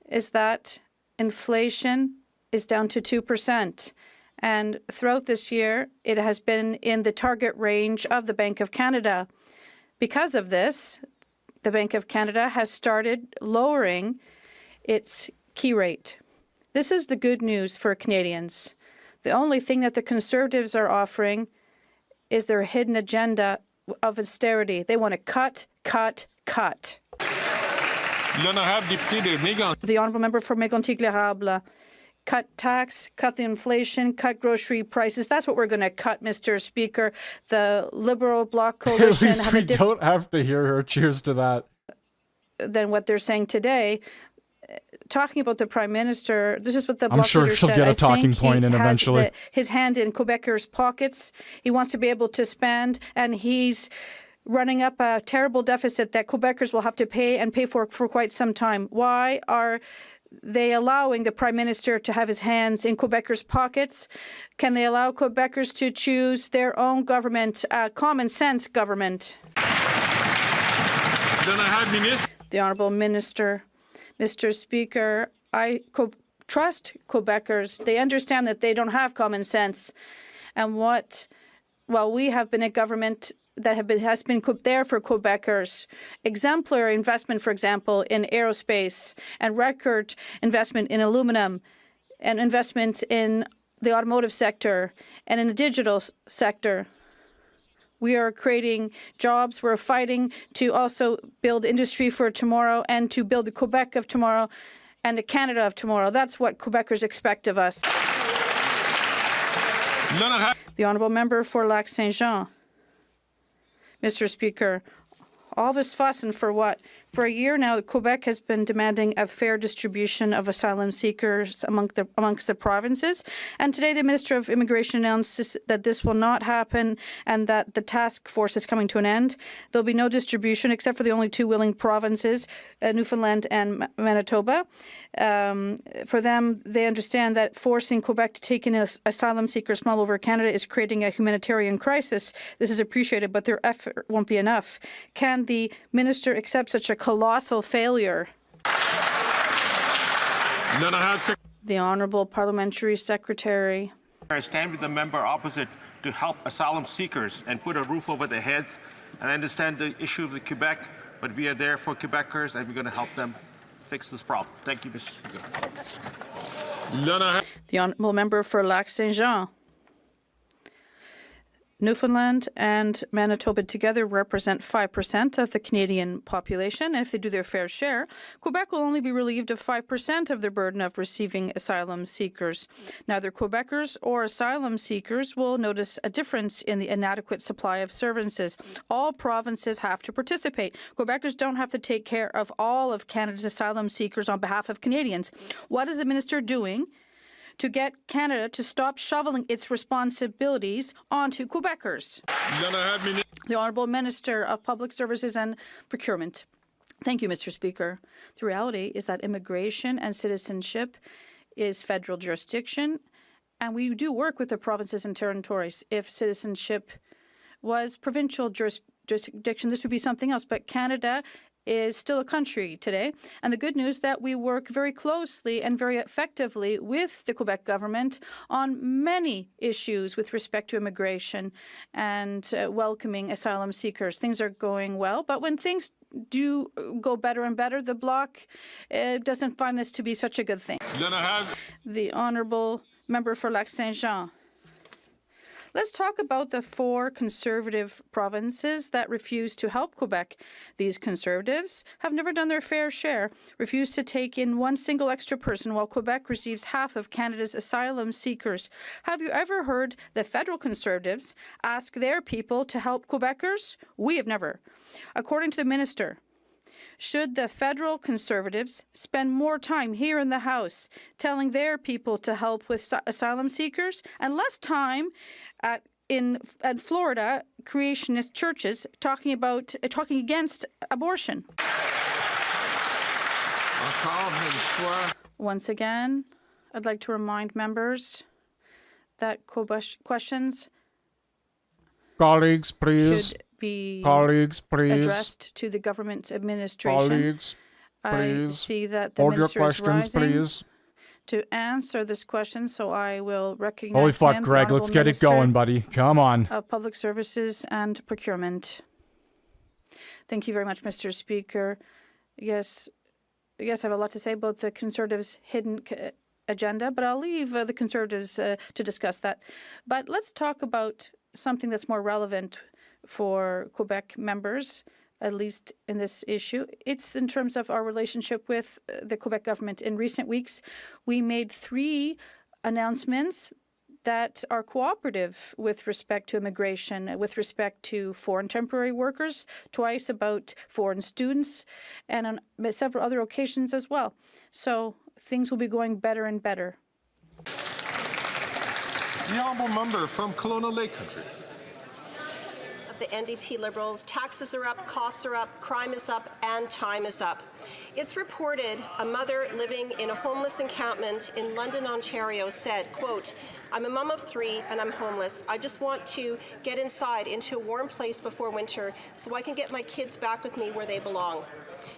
S: is that inflation is down to 2%. And throughout this year, it has been in the target range of the Bank of Canada. Because of this, the Bank of Canada has started lowering its key rate. This is the good news for Canadians. The only thing that the Conservatives are offering is their hidden agenda of austerity. They want to cut, cut, cut. The honourable member for Mégontier-Glérable. Cut tax, cut the inflation, cut grocery prices. That's what we're going to cut, Mr. Speaker. The Liberal Bloc coalition
A: At least
S: have
A: we
S: a different
A: don't have to hear her. Cheers to that.
S: than what they're saying today. Talking about the Prime Minister, this is what the
A: I'm
S: Bloc
A: sure
S: leader
A: she'll
S: said.
A: get a
S: I
A: talking
S: think
A: point
S: he
A: in
S: has
A: eventually.
S: his hand in Quebecers' pockets. He wants to be able to spend, and he's running up a terrible deficit that Quebecers will have to pay and pay for quite some time. Why are they allowing the Prime Minister to have his hands in Quebecers' pockets? Can they allow Quebecers to choose their own government, common sense government? The Honourable Minister. Mr. Speaker, I trust Quebecers. They understand that they don't have common sense. And we have been a government that has been there for Quebecers. Exemplary investment, for example, in aerospace, and record investment in aluminum, and investment in the automotive sector, and in the digital sector. We are creating jobs. We're fighting to also build industry for tomorrow and to build the Quebec of tomorrow and the Canada of tomorrow. That's what Quebecers expect of us. The honourable member for Lac-Saint-Jean. Mr. Speaker, all this fuss and for what? For a year now, Quebec has been demanding a fair distribution of asylum seekers amongst the provinces. And today, the Minister of Immigration announced that this will not happen and that the task force is coming to an end. There'll be no distribution except for the only two willing provinces, Newfoundland and Manitoba. For them, they understand that forcing Quebec to take in asylum seekers from all over Canada is creating a humanitarian crisis. This is appreciated, but their effort won't be enough. Can the minister accept such a colossal failure? The Honourable Parliamentary Secretary.
I: I stand with the member opposite to help asylum seekers and put a roof over their heads. And I understand the issue of the Quebec, but we are there for Quebecers and we're going to help them fix this problem. Thank you, Mr. Speaker.
S: The Honourable Member for Lac-Saint-Jean. Newfoundland and Manitoba together represent 5% of the Canadian population, and if they do their fair share, Quebec will only be relieved of 5% of their burden of receiving asylum seekers. Neither Quebecers or asylum seekers will notice a difference in the inadequate supply of services. All provinces have to participate. Quebecers don't have to take care of all of Canada's asylum seekers on behalf of Canadians. What is the minister doing to get Canada to stop shoveling its responsibilities onto Quebecers? The Honourable Minister of Public Services and Procurement. Thank you, Mr. Speaker. The reality is that immigration and citizenship is federal jurisdiction, and we do work with the provinces and territories. If citizenship was provincial jurisdiction, this would be something else, but Canada is still a country today. And the good news that we work very closely and very effectively with the Quebec government on many issues with respect to immigration and welcoming asylum seekers. Things are going well, but when things do go better and better, the Bloc doesn't find this to be such a good thing. The Honourable Member for Lac-Saint-Jean. Let's talk about the 4 Conservative provinces that refuse to help Quebec. These Conservatives have never done their fair share, refused to take in one single extra person while Quebec receives half of Canada's asylum seekers. Have you ever heard the federal Conservatives ask their people to help Quebecers? We have never. According to the minister, should the federal Conservatives spend more time here in the House telling their people to help with asylum seekers and less time at Florida creationist churches talking against abortion? Once again, I'd like to remind members that questions
A: Colleagues, please.
S: should be
A: Colleagues, please.
S: addressed to the government administration.
A: Colleagues, please.
S: I see that the
A: Hold your
S: minister is
A: questions,
S: rising.
A: please.
S: to answer this question, so I will recognize
A: Holy fuck,
S: him, the
A: Greg, let's
S: Honourable
A: get it
S: Minister
A: going, buddy. Come on.
S: of Public Services and Procurement. Thank you very much, Mr. Speaker. Yes, I have a lot to say about the Conservatives' hidden agenda, but I'll leave the Conservatives to discuss that. But let's talk about something that's more relevant for Quebec members, at least in this issue. It's in terms of our relationship with the Quebec government. In recent weeks, we made 3 announcements that are cooperative with respect to immigration, with respect to foreign temporary workers, twice about foreign students, and on several other occasions as well. So things will be going better and better.
B: The honourable member from Kelowna Lake Country.
F: The NDP Liberals, taxes are up, costs are up, crime is up, and time is up. It's reported a mother living in a homeless encampment in London, Ontario said, quote, "I'm a mom of 3 and I'm homeless. I just want to get inside into a warm place before winter so I can get my kids back with me where they belong."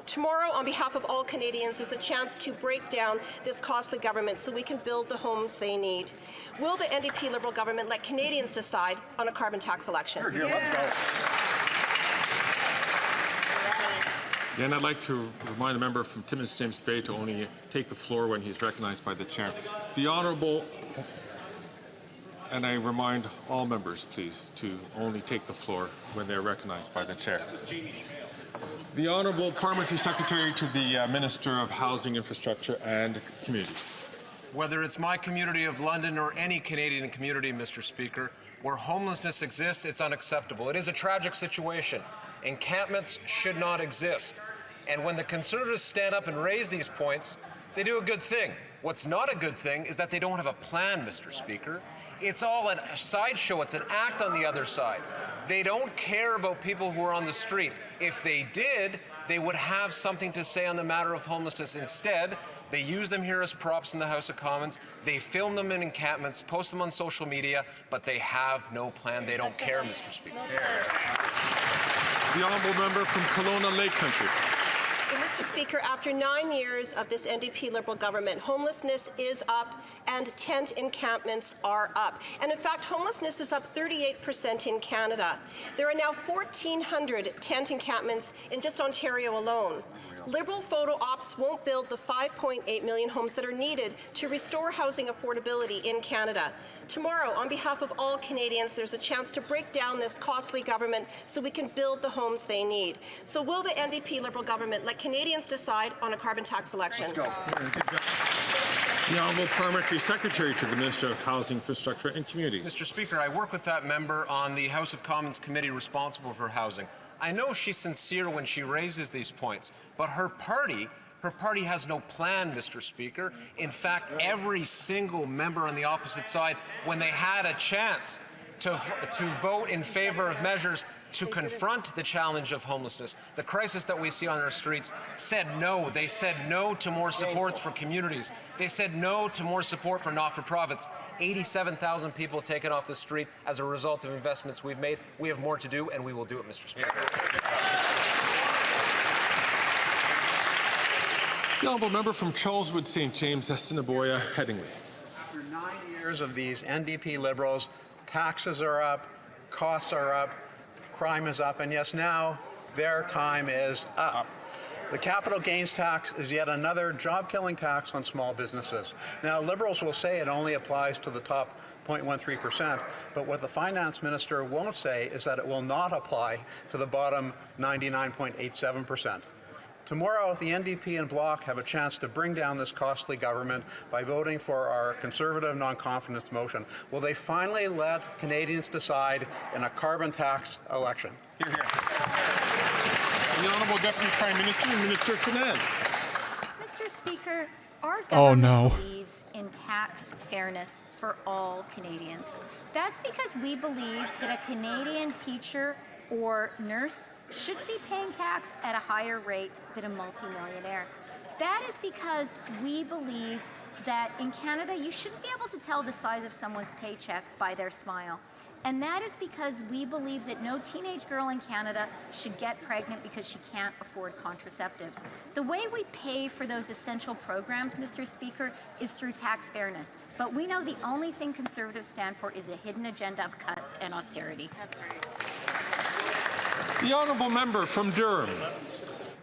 F: Tomorrow, on behalf of all Canadians, there's a chance to break down this costly government so we can build the homes they need. Will the NDP Liberal government let Canadians decide on a carbon tax election?
B: Here, let's go. And I'd like to remind the member from Timmins James Bay to only take the floor when he's recognized by the chair. The Honourable, and I remind all members, please, to only take the floor when they're recognized by the chair. The Honourable Parliamentary Secretary to the Minister of Housing, Infrastructure and Communities.
J: Whether it's my community of London or any Canadian community, Mr. Speaker, where homelessness exists, it's unacceptable. It is a tragic situation. Encampments should not exist. And when the Conservatives stand up and raise these points, they do a good thing. What's not a good thing is that they don't have a plan, Mr. Speaker. It's all a sideshow. It's an act on the other side. They don't care about people who are on the street. If they did, they would have something to say on the matter of homelessness. Instead, they use them here as props in the House of Commons. They film them in encampments, post them on social media, but they have no plan. They don't care, Mr. Speaker.
B: The honourable member from Kelowna Lake Country.
F: Well, Mr. Speaker, after 9 years of this NDP Liberal government, homelessness is up and tent encampments are up. And in fact, homelessness is up 38% in Canada. There are now 1,400 tent encampments in just Ontario alone. Liberal photo ops won't build the 5.8 million homes that are needed to restore housing affordability in Canada. Tomorrow, on behalf of all Canadians, there's a chance to break down this costly government so we can build the homes they need. So will the NDP Liberal government let Canadians decide on a carbon tax election?
B: The Honourable Parliamentary Secretary to the Minister of Housing, Infrastructure and Communities.
J: Mr. Speaker, I work with that member on the House of Commons committee responsible for housing. I know she's sincere when she raises these points, but her party has no plan, Mr. Speaker. In fact, every single member on the opposite side, when they had a chance to vote in favor of measures to confront the challenge of homelessness, the crisis that we see on our streets, said no. They said no to more supports for communities. They said no to more support for not-for-profits. 87,000 people taken off the street as a result of investments we've made. We have more to do, and we will do it, Mr. Speaker.
B: The honourable member from Charleswood, St. James, Assiniboia, Headingley.
K: After 9 years of these NDP Liberals, taxes are up, costs are up, crime is up, and yes, now their time is up. The capital gains tax is yet another job-killing tax on small businesses. Now, Liberals will say it only applies to the top 0.13%, but what the finance minister won't say is that it will not apply to the bottom 99.87%. Tomorrow, the NDP and Bloc have a chance to bring down this costly government by voting for our Conservative non-confidence motion. Will they finally let Canadians decide in a carbon tax election?
B: Hear, hear. The Honourable Deputy Prime Minister and Minister of Finance.
X: Mr. Speaker, our government
A: no.
X: believes in tax fairness for all Canadians. That's because we believe that a Canadian teacher or nurse shouldn't be paying tax at a higher rate than a multimillionaire. That is because we believe that in Canada, you shouldn't be able to tell the size of someone's paycheck by their smile. And that is because we believe that no teenage girl in Canada should get pregnant because she can't afford contraceptives. The way we pay for those essential programs, Mr. Speaker, is through tax fairness. But we know the only thing Conservatives stand for is a hidden agenda of cuts and austerity.
C: That's right.
B: The honourable member from Durham.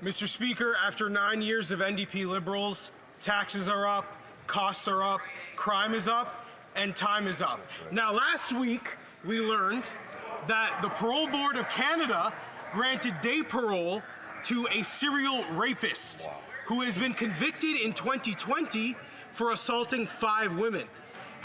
L: Mr. Speaker, after 9 years of NDP Liberals, taxes are up, costs are up, crime is up, and time is up. Now, last week, we learned that the Parole Board of Canada granted day parole to a serial rapist who has been convicted in 2020 for assaulting 5 women.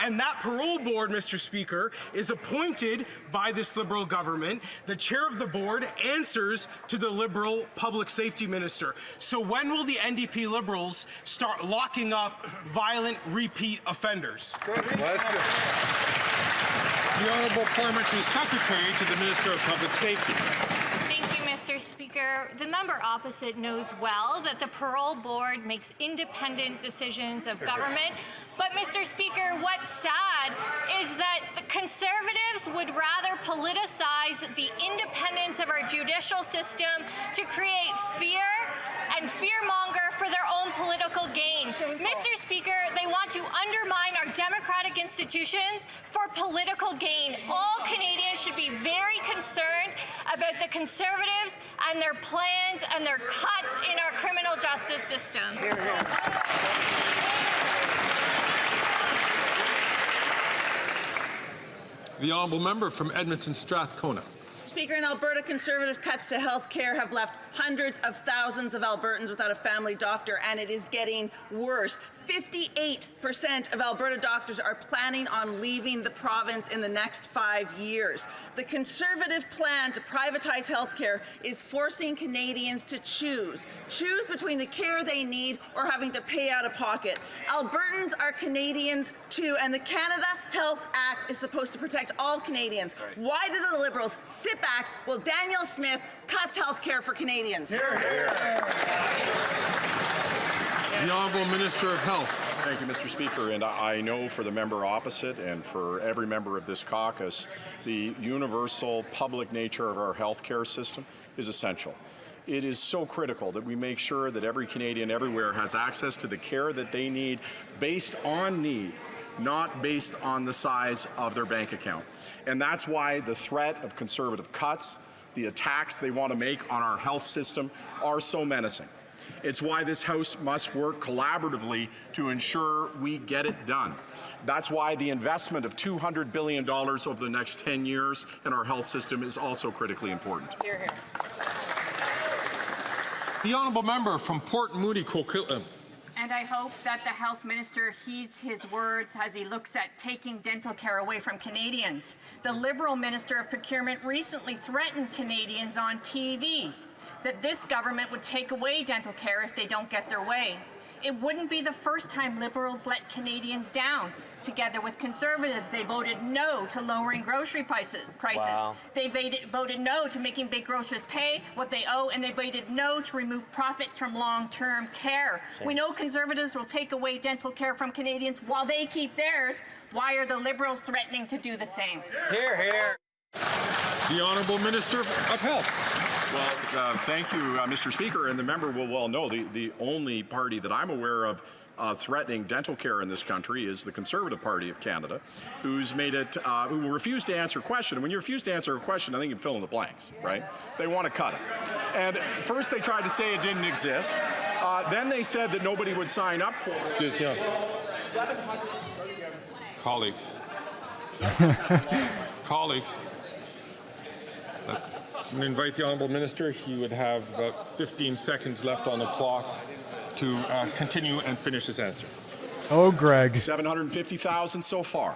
L: And that parole board, Mr. Speaker, is appointed by this Liberal government. The chair of the board answers to the Liberal public safety minister. So when will the NDP Liberals start locking up violent repeat offenders?
B: The Honourable Parliamentary Secretary to the Minister of Public Safety.
M: Thank you, Mr. Speaker. The member opposite knows well that the parole board makes independent decisions of government. But, Mr. Speaker, what's sad is that the Conservatives would rather politicize the independence of our judicial system to create fear and fearmonger for their own political gain. Mr. Speaker, they want to undermine our democratic institutions for political gain. All Canadians should be very concerned about the Conservatives and their plans and their cuts in our criminal justice system.
B: The honourable member from Edmonton Strathcona.
N: Speaker, in Alberta, Conservative cuts to health care have left hundreds of thousands of Albertans without a family doctor, and it is getting worse. 58% of Alberta doctors are planning on leaving the province in the next 5 years. The Conservative plan to privatize health care is forcing Canadians to choose between the care they need or having to pay out of pocket. Albertans are Canadians too, and the Canada Health Act is supposed to protect all Canadians. Why do the Liberals sit back while Daniel Smith cuts health care for Canadians?
B: The Honourable Minister of Health.
U: Thank you, Mr. Speaker. And I know for the member opposite and for every member of this caucus, the universal public nature of our healthcare system is essential. It is so critical that we make sure that every Canadian everywhere has access to the care that they need based on need, not based on the size of their bank account. And that's why the threat of Conservative cuts, the attacks they want to make on our health system are so menacing. It's why this House must work collaboratively to ensure we get it done. That's why the investment of $200 billion over the next 10 years in our health system is also critically important.
N: Hear, hear.
B: The honourable member from Port Moody Coquitlam.
N: And I hope that the health minister heeds his words as he looks at taking dental care away from Canadians. The Liberal Minister of Procurement recently threatened Canadians on TV that this government would take away dental care if they don't get their way. It wouldn't be the first time Liberals let Canadians down. Together with Conservatives, they voted no to lowering grocery prices.
O: Wow.
N: They voted no to making big grocers pay what they owe, and they voted no to remove profits from long-term care.
O: Okay.
N: We know Conservatives will take away dental care from Canadians while they keep theirs. Why are the Liberals threatening to do the same?
O: Hear, hear.
B: The Honourable Minister of Health.
U: Well, thank you, Mr. Speaker, and the member will well know the only party that I'm aware of threatening dental care in this country is the Conservative Party of Canada, who's made it, who refused to answer a question. And when you refuse to answer a question, I think you can fill in the blanks, right? They want to cut it. And first they tried to say it didn't exist. Then they said that nobody would sign up for it.
B: Excuse me. Colleagues. Colleagues. I'm going to invite the Honourable Minister. He would have about 15 seconds left on the clock to continue and finish his answer.
A: Oh, Greg.
U: 750,000 so far.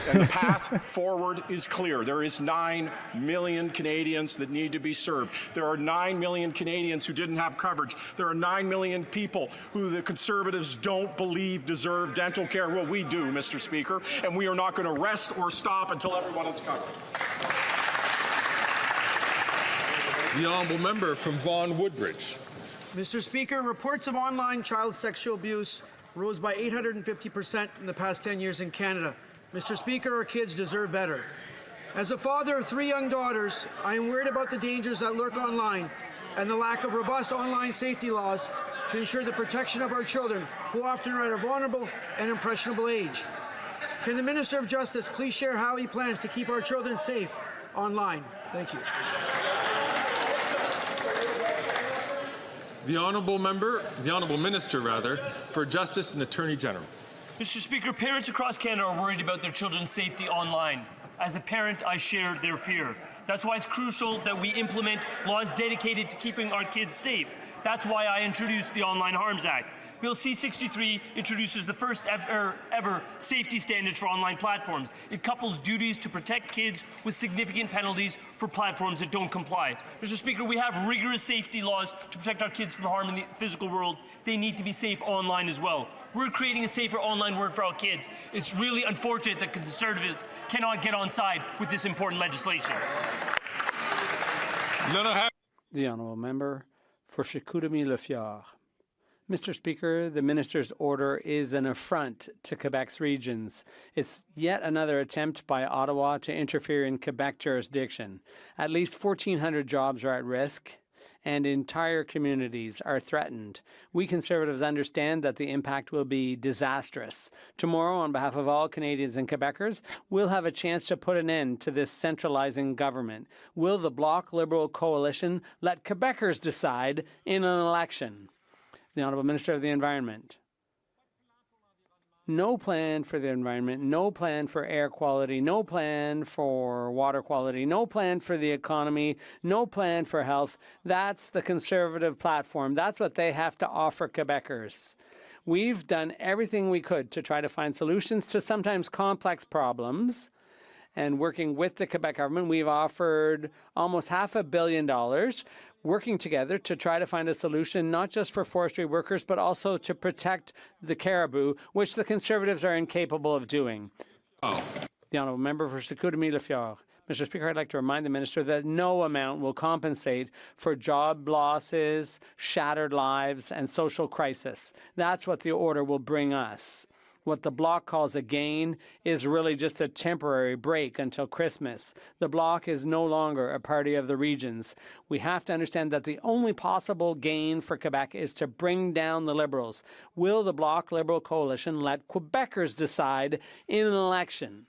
U: And the path forward is clear. There is 9 million Canadians that need to be served. There are 9 million Canadians who didn't have coverage. There are 9 million people who the Conservatives don't believe deserve dental care. Well, we do, Mr. Speaker, and we are not going to rest or stop until everyone is covered.
B: The Honourable Member from Vaughan Woodbridge.
Y: Mr. Speaker, reports of online child sexual abuse
G: rose by 850% in the past 10 years in Canada. Mr. Speaker, our kids deserve better. As a father of 3 young daughters, I am worried about the dangers that lurk online and the lack of robust online safety laws to ensure the protection of our children, who often are at a vulnerable and impressionable age. Can the Minister of Justice please share how he plans to keep our children safe online? Thank you.
B: The Honourable Minister, for Justice and Attorney General.
O: Mr. Speaker, parents across Canada are worried about their children's safety online. As a parent, I share their fear. That's why it's crucial that we implement laws dedicated to keeping our kids safe. That's why I introduced the Online Harms Act. Bill C-63 introduces the first ever safety standards for online platforms. It couples duties to protect kids with significant penalties for platforms that don't comply. Mr. Speaker, we have rigorous safety laws to protect our kids from harm in the physical world. They need to be safe online as well. We're creating a safer online world for our kids. It's really unfortunate that Conservatives cannot get on side with this important legislation.
Q: The Honourable Member for Chicoutimi-Le-Fjord. Mr. Speaker, the Minister's order is an affront to Quebec's regions. It's yet another attempt by Ottawa to interfere in Quebec jurisdiction. At least 1,400 jobs are at risk, and entire communities are threatened. We Conservatives understand that the impact will be disastrous. Tomorrow, on behalf of all Canadians and Quebecers, we'll have a chance to put an end to this centralizing government. Will the Bloc Liberal coalition let Quebecers decide in an election? The Honourable Minister of the Environment. No plan for the environment, no plan for air quality, no plan for water quality, no plan for the economy, no plan for health. That's the Conservative platform. That's what they have to offer Quebecers. We've done everything we could to try to find solutions to sometimes complex problems. And working with the Quebec government, we've offered almost $500 million, working together to try to find a solution, not just for forestry workers, but also to protect the caribou, which the Conservatives are incapable of doing. The Honourable Member for Chicoutimi-Le-Fjord. Mr. Speaker, I'd like to remind the Minister that no amount will compensate for job losses, shattered lives, and social crisis. That's what the order will bring us. What the Bloc calls a gain is really just a temporary break until Christmas. The Bloc is no longer a party of the regions. We have to understand that the only possible gain for Quebec is to bring down the Liberals. Will the Bloc Liberal coalition let Quebecers decide in an election?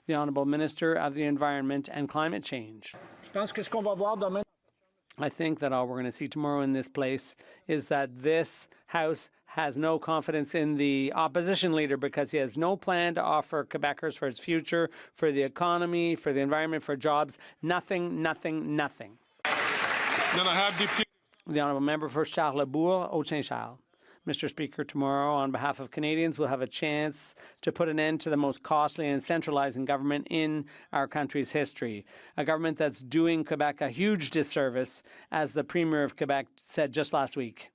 Q: The Honourable Minister of the Environment and Climate Change. I think that all we're going to see tomorrow in this place is that this House has no confidence in the opposition leader because he has no plan to offer Quebecers for its future, for the economy, for the environment, for jobs. Nothing, nothing, nothing. The Honourable Member for Charlesbourg, Haute-Saint-Charles. Mr. Speaker, tomorrow, on behalf of Canadians, we'll have a chance to put an end to the most costly and centralizing government in our country's history. A government that's doing Quebec a huge disservice, as the Premier of Quebec said just last week.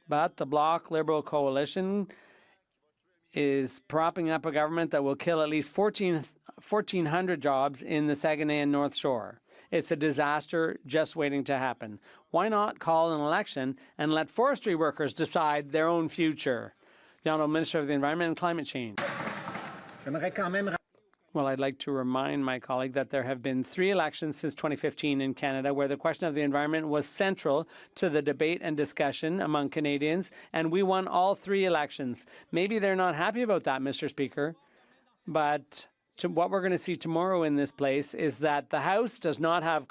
Q: But the Bloc Liberal coalition is propping up a government that will kill at least 1,400 jobs in the Saguenay and North Shore. It's a disaster just waiting to happen. Why not call an election and let forestry workers decide their own future? The Honourable Minister of the Environment and Climate Change. Well, I'd like to remind my colleague that there have been 3 elections since 2015 in Canada where the question of the environment was central to the debate and discussion among Canadians, and we won all 3 elections. Maybe they're not happy about that, Mr. Speaker, but what we're going to see tomorrow in this place is that the House does not have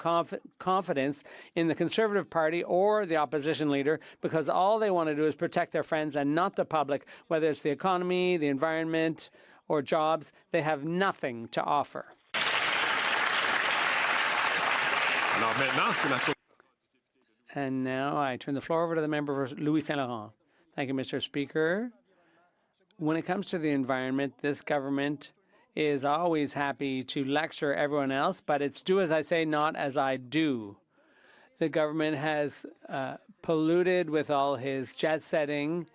Q: confidence in the Conservative Party or the opposition leader because all they want to do is protect their friends and not the public, whether it's the economy, the environment, or jobs. They have nothing to offer. And now I turn the floor over to the member for Louis Saint Laurent. Thank you, Mr. Speaker. When it comes to the environment, this government is always happy to lecture everyone else, but it's do as I say, not as I do. The government has polluted with all his jet setting,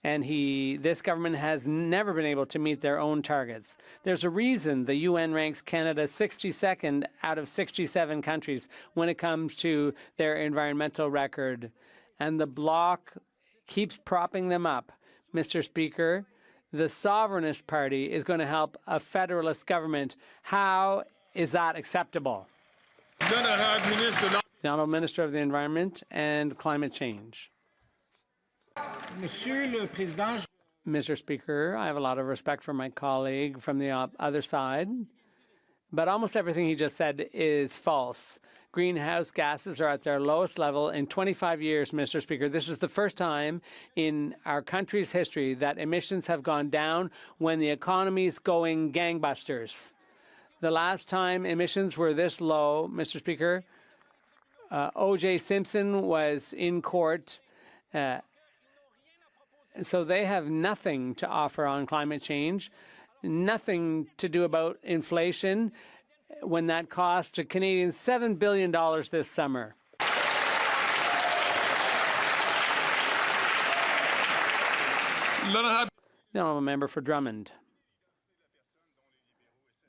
Q: and this government has never been able to meet their own targets. There's a reason the UN ranks Canada 62nd out of 67 countries when it comes to their environmental record, and the Bloc keeps propping them up Mr. Speaker, the Sovereignist Party is going to help a federalist government. How is that acceptable? The Honourable Minister of the Environment and Climate Change. Mr. Speaker, I have a lot of respect for my colleague from the other side, but almost everything he just said is false. Greenhouse gases are at their lowest level in 25 years, Mr. Speaker. This is the first time in our country's history that emissions have gone down when the economy's going gangbusters. The last time emissions were this low, Mr. Speaker, O.J. Simpson was in court. So they have nothing to offer on climate change, nothing to do about inflation, when that cost to Canadians $7 billion this summer. The honourable member for Drummond.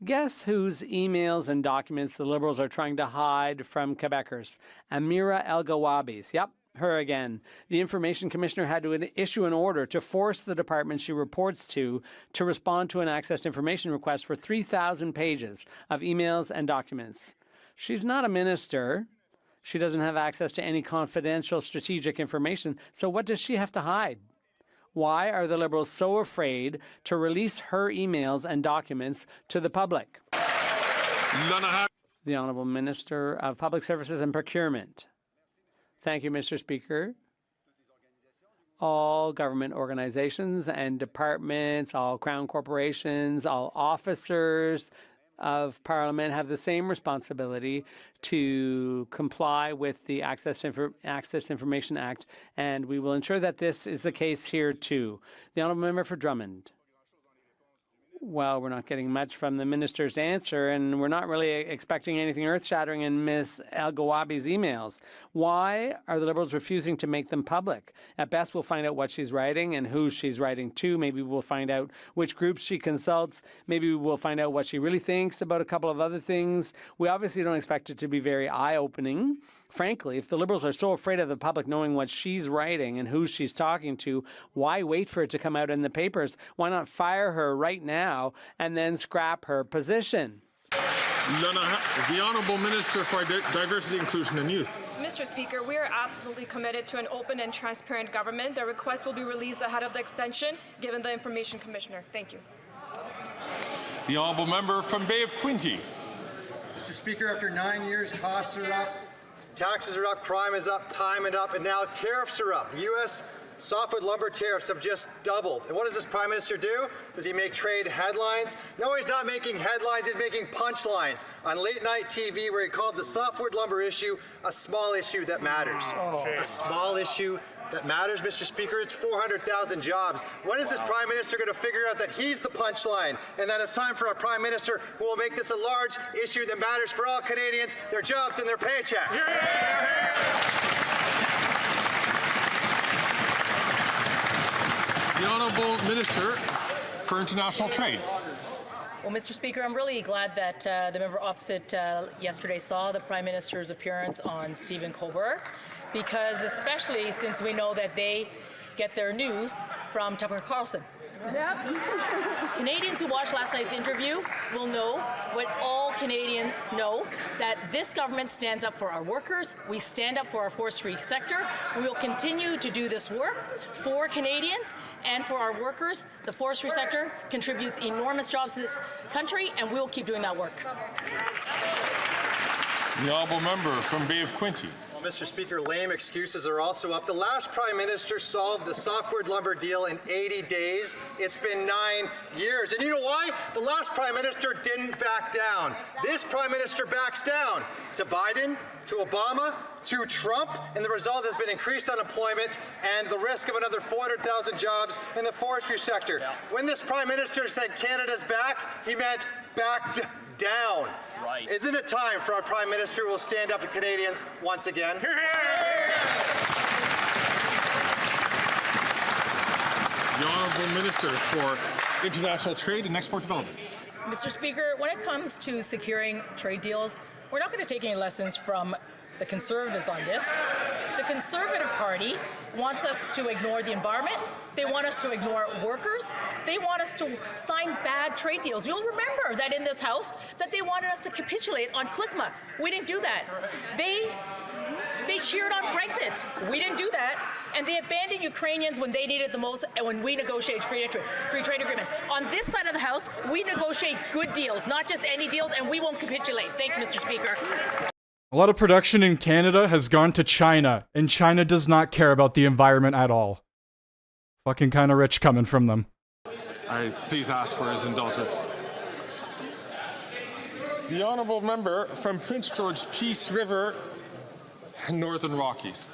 Q: Guess whose emails and documents the Liberals are trying to hide from Quebecers? Amira El-Gawabi's. Yep, her again. The Information Commissioner had to issue an order to force the department she reports to respond to an access to information request for 3,000 pages of emails and documents. She's not a minister. She doesn't have access to any confidential strategic information, so what does she have to hide? Why are the Liberals so afraid to release her emails and documents to the public? The Honourable Minister of Public Services and Procurement. Thank you, Mr. Speaker. All government organizations and departments, all Crown corporations, all officers of Parliament have the same responsibility to comply with the Access to Information Act, and we will ensure that this is the case here too. The Honourable Member for Drummond. Well, we're not getting much from the minister's answer, and we're not really expecting anything earth-shattering in Ms. El-Gawabi's emails. Why are the Liberals refusing to make them public? At best, we'll find out what she's writing and who she's writing to. Maybe we'll find out which groups she consults. Maybe we'll find out what she really thinks about a couple of other things. We obviously don't expect it to be very eye-opening. Frankly, if the Liberals are so afraid of the public knowing what she's writing and who she's talking to, why wait for it to come out in the papers? Why not fire her right now and then scrap her position?
B: The Honourable Minister for Diversity, Inclusion and Youth.
D: Mr. Speaker, we are absolutely committed to an open and transparent government. The request will be released ahead of the extension, given the Information Commissioner. Thank you.
B: The Honourable Member from Bay of Quinte.
P: Mr. Speaker, after 9 years, costs are up, taxes are up, crime is up, time is up, and now tariffs are up. The U.S. softwood lumber tariffs have just doubled. And what does this Prime Minister do? Does he make trade headlines? No, he's not making headlines, he's making punchlines on late-night TV, where he called the softwood lumber issue a small issue that matters. A small issue that matters, Mr. Speaker. It's 400,000 jobs. When is this Prime Minister going to figure out that he's the punchline and that it's time for a Prime Minister who will make this a large issue that matters for all Canadians, their jobs and their paychecks?
B: The Honourable Minister for International Trade.
R: Well, Mr. Speaker, I'm really glad that the member opposite yesterday saw the Prime Minister's appearance on Stephen Colbert, because especially since we know that they get their news from Tucker Carlson. Yep. Canadians who watched last night's interview will know what all Canadians know, that this government stands up for our workers. We stand up for our forestry sector. We will continue to do this work for Canadians and for our workers. The forestry sector contributes enormous jobs to this country, and we will keep doing that work.
B: The Honourable Member from Bay of Quinte.
P: Well, Mr. Speaker, lame excuses are also up. The last Prime Minister solved the softwood lumber deal in 80 days. It's been 9 years. And you know why? The last Prime Minister didn't back down. This Prime Minister backs down to Biden, to Obama, to Trump, and the result has been increased unemployment and the risk of another 400,000 jobs in the forestry sector. When this Prime Minister said Canada's back, he meant backed down. Right. Isn't it time for our Prime Minister who will stand up to Canadians once again?
B: The Honourable Minister for International Trade and Export Development.
R: Mr. Speaker, when it comes to securing trade deals, we're not going to take any lessons from the Conservatives on this. The Conservative Party wants us to ignore the environment. They want us to ignore workers. They want us to sign bad trade deals. You'll remember that in this House that they wanted us to capitulate on CUSMA. We didn't do that. They cheered on Brexit. We didn't do that. And they abandoned Ukrainians when they needed the most and when we negotiate free trade agreements. On this side of the House, we negotiate good deals, not just any deals, and we won't capitulate. Thank you, Mr. Speaker.
A: A lot of production in Canada has gone to China, and China does not care about the environment at all. Fucking kind of rich coming from them.
B: I please ask for his indulgence. The honourable member from Prince George Peace River, Northern Rockies.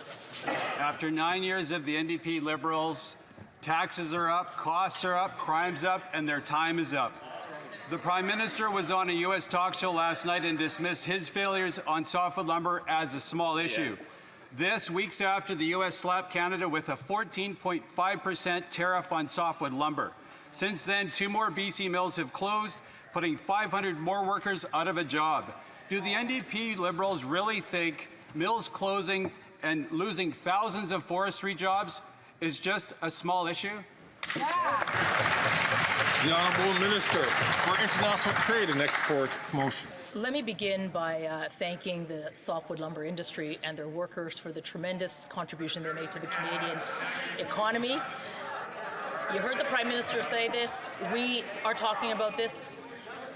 H: After 9 years of the NDP Liberals, taxes are up, costs are up, crime's up, and their time is up. The Prime Minister was on a U.S. talk show last night and dismissed his failures on softwood lumber as a small issue. This, weeks after the U.S. slapped Canada with a 14.5% tariff on softwood lumber. Since then, 2 more BC mills have closed, putting 500 more workers out of a job. Do the NDP Liberals really think mills closing and losing thousands of forestry jobs is just a small issue?
B: The Honourable Minister for International Trade and Export Promotion.
R: Let me begin by thanking the softwood lumber industry and their workers for the tremendous contribution they make to the Canadian economy. You heard the Prime Minister say this. We are talking about this.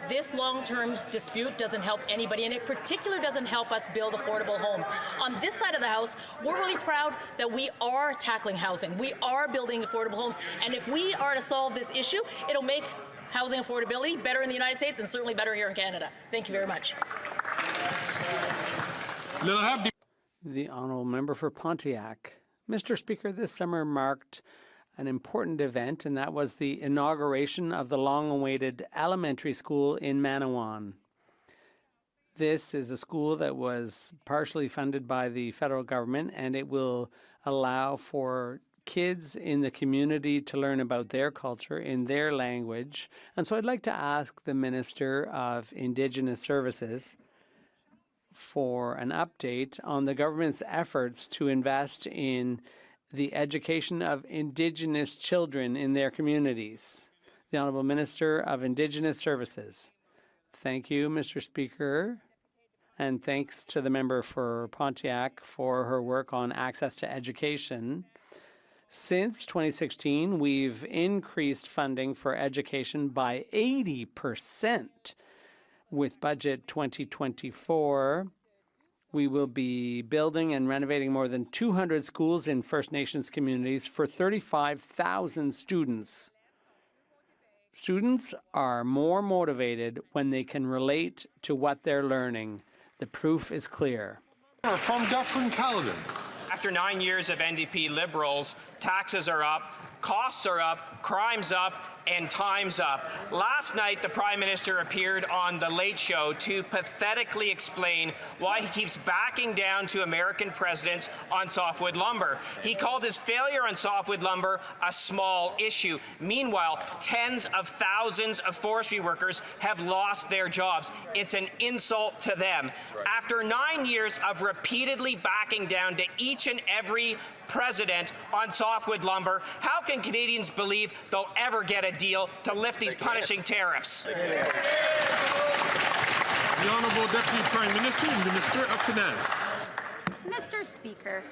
R: This long-term dispute doesn't help anybody, and it particularly doesn't help us build affordable homes. On this side of the House, we're really proud that we are tackling housing. We are building affordable homes, and if we are to solve this issue, it'll make housing affordability better in the United States and certainly better here in Canada. Thank you very much.
Q: The honourable member for Pontiac. Mr. Speaker, this summer marked an important event, and that was the inauguration of the long-awaited elementary school in Manawan. This is a school that was partially funded by the federal government, and it will allow for kids in the community to learn about their culture in their language. And so I'd like to ask the Minister of Indigenous Services for an update on the government's efforts to invest in the education of Indigenous children in their communities. The Honourable Minister of Indigenous Services. Thank you, Mr. Speaker, and thanks to the member for Pontiac for her work on access to education. Since 2016, we've increased funding for education by 80%. With Budget 2024, we will be building and renovating more than 200 schools in First Nations communities for 35,000 students. Students are more motivated when they can relate to what they're learning. The proof is clear.
B: From Dufferin-Caledon.
T: After 9 years of NDP Liberals, taxes are up, costs are up, crime's up, and time's up. Last night, the Prime Minister appeared on The Late Show to pathetically explain why he keeps backing down to American presidents on softwood lumber. He called his failure on softwood lumber a small issue. Meanwhile, tens of thousands of forestry workers have lost their jobs. It's an insult to them. After 9 years of repeatedly backing down to each and every president on softwood lumber, how can Canadians believe they'll ever get a deal to lift these punishing tariffs?
B: The Honourable Deputy Prime Minister and Minister of Finance.
X: Mr. Speaker,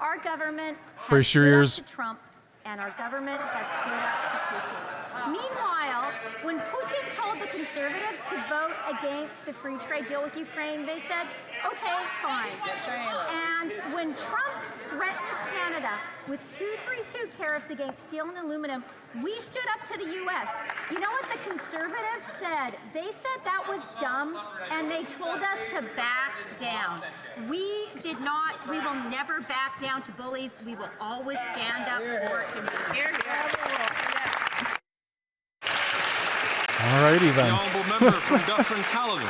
X: our government has
A: Brace your
X: stood
A: ears.
X: up to Trump, and our government has stood up to Putin. Meanwhile, when Putin told the Conservatives to vote against the free trade deal with Ukraine, they said, okay, fine. And when Trump threatened Canada with 232 tariffs against steel and aluminum, we stood up to the U.S. You know what the Conservatives said? They said that was dumb, and they told us to back down. We did not. We will never back down to bullies. We will always stand up for Canadians.
A: Alrighty
B: The
A: then.
B: Honourable Member from Dufferin-Caledon.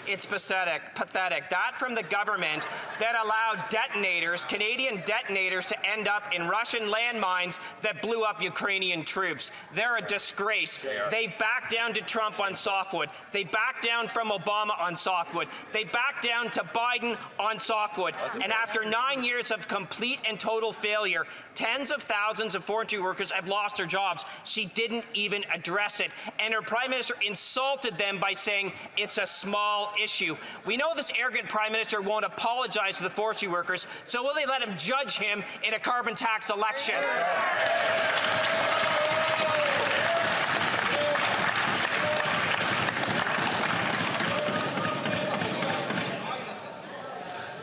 T: It's pathetic. That from the government that allowed detonators, Canadian detonators, to end up in Russian landmines that blew up Ukrainian troops. They're a disgrace. They've backed down to Trump on softwood. They backed down from Obama on softwood. They backed down to Biden on softwood. And after 9 years of complete and total failure, tens of thousands of forestry workers have lost their jobs. She didn't even address it. And her Prime Minister insulted them by saying it's a small issue. We know this arrogant Prime Minister won't apologize to the forestry workers, so will they let him judge him in a carbon tax election?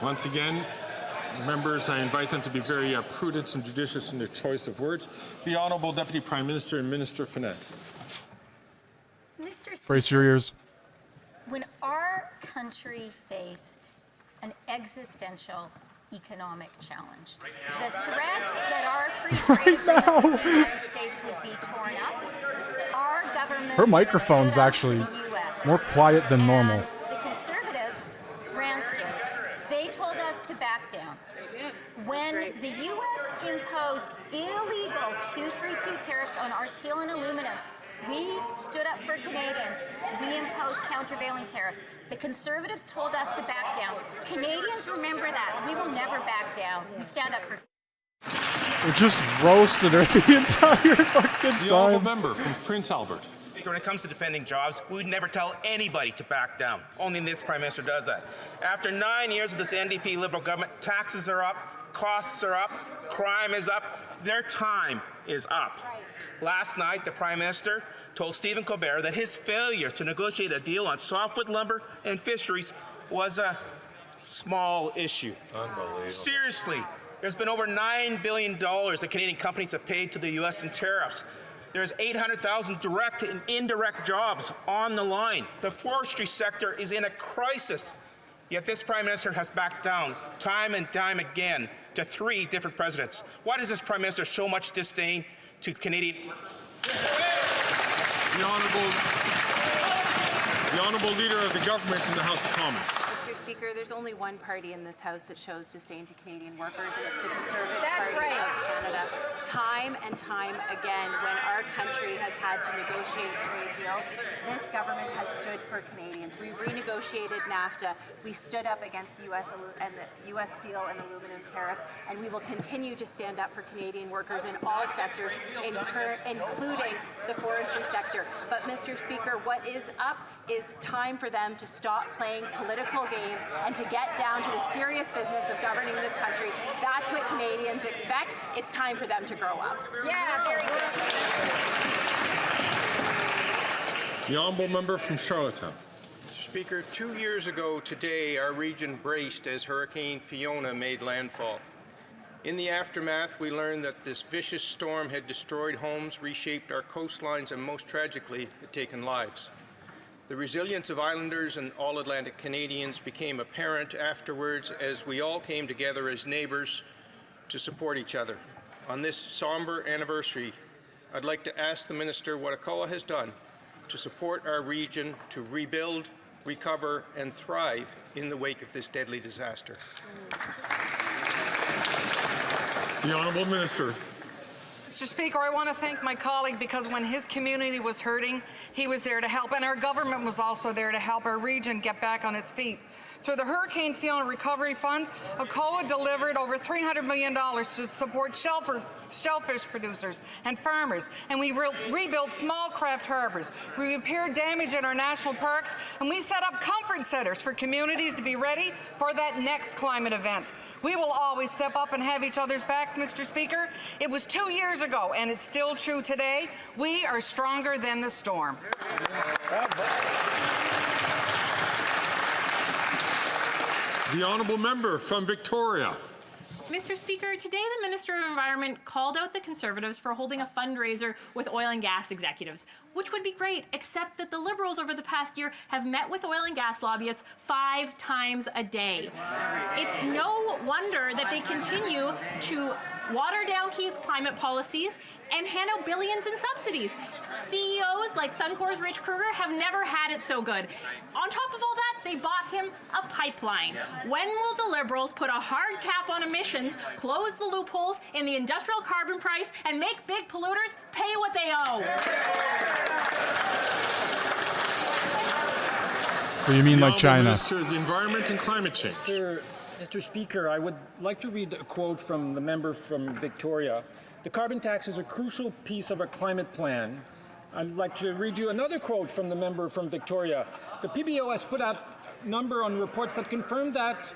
B: Once again, members, I invite them to be very prudent and judicious in their choice of words. The Honourable Deputy Prime Minister and Minister of Finance.
X: Mr.
A: Brace your ears.
X: When our country faced an existential economic challenge, the threat that our free trade agreement with the United States would be torn up, our government
A: Her microphone's
X: stood up
A: actually
X: to the US.
A: more quiet than normal.
X: And the Conservatives ran scared. They told us to back down. When the U.S. imposed illegal 232 tariffs on our steel and aluminum, we stood up for Canadians. We imposed countervailing tariffs. The Conservatives told us to back down. Canadians remember that. We will never back down. We stand up for.
A: We just roasted her the entire fucking
B: The Honourable
A: time.
B: Member from Prince Albert.
E: When it comes to defending jobs, we would never tell anybody to back down. Only this Prime Minister does that. After 9 years of this NDP Liberal government, taxes are up, costs are up, crime is up, their time is up. Last night, the Prime Minister told Stephen Colbert that his failure to negotiate a deal on softwood lumber and fisheries was a small issue.
J: Unbelievable.
E: Seriously, there's been over $9 billion that Canadian companies have paid to the U.S. in tariffs. There's 800,000 direct and indirect jobs on the line. The forestry sector is in a crisis. Yet this Prime Minister has backed down time and time again to 3 different presidents. Why does this Prime Minister show much disdain to Canadian?
B: The Honourable Leader of the Government in the House of Commons.
C: Mr. Speaker, there's only one party in this House that shows disdain to Canadian workers, and it's the Conservative
X: That's
C: Party
X: right.
C: of Canada. Time and time again, when our country has had to negotiate trade deals, this government has stood for Canadians. We renegotiated NAFTA. We stood up against the U.S. steel and aluminum tariffs, and we will continue to stand up for Canadian workers in all sectors, including the forestry sector. But, Mr. Speaker, what is up is time for them to stop playing political games and to get down to the serious business of governing this country. That's what Canadians expect. It's time for them to grow up.
X: Yeah, very good.
B: The Honourable Member from Charlottetown.
I: Mr. Speaker, 2 years ago today, our region braced as Hurricane Fiona made landfall. In the aftermath, we learned that this vicious storm had destroyed homes, reshaped our coastlines, and most tragically, had taken lives. The resilience of islanders and all Atlantic Canadians became apparent afterwards as we all came together as neighbours to support each other. On this somber anniversary, I'd like to ask the Minister what ACOA has done to support our region to rebuild, recover, and thrive in the wake of this deadly disaster.
B: The Honourable Minister.
V: Mr. Speaker, I want to thank my colleague because when his community was hurting, he was there to help, and our government was also there to help our region get back on its feet. Through the Hurricane Fiona Recovery Fund, ACOA delivered over $300 million to support shellfish producers and farmers, and we rebuilt small craft harbors. We repaired damage in our national parks, and we set up comfort centers for communities to be ready for that next climate event. We will always step up and have each other's back, Mr. Speaker. It was 2 years ago, and it's still true today. We are stronger than the storm.
B: The Honourable Member from Victoria.
W: Mr. Speaker, today the Minister of Environment called out the Conservatives for holding a fundraiser with oil and gas executives, which would be great, except that the Liberals over the past year have met with oil and gas lobbyists 5 times a day. It's no wonder that they continue to water down key climate policies and hand out billions in subsidies. CEOs like Suncor's Rich Kruger have never had it so good. On top of all that, They bought him a pipeline. When will the Liberals put a hard cap on emissions, close the loopholes in the industrial carbon price, and make big polluters pay what they owe?
A: So you mean like China?
B: Minister of the Environment and Climate Change.
F: Mr. Speaker, I would like to read a quote from the member from Victoria. The carbon tax is a crucial piece of our climate plan. I'd like to read you another quote from the member from Victoria. The PBO has put out a number on reports that confirm that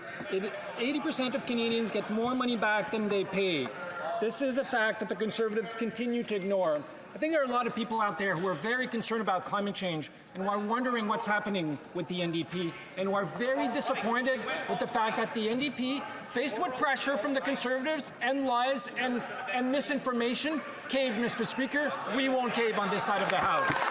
F: 80% of Canadians get more money back than they pay. This is a fact that the Conservatives continue to ignore. I think there are a lot of people out there who are very concerned about climate change and who are wondering what's happening with the NDP and who are very disappointed with the fact that the NDP, faced with pressure from the Conservatives and lies and misinformation, caved, Mr. Speaker. We won't cave on this side of the House.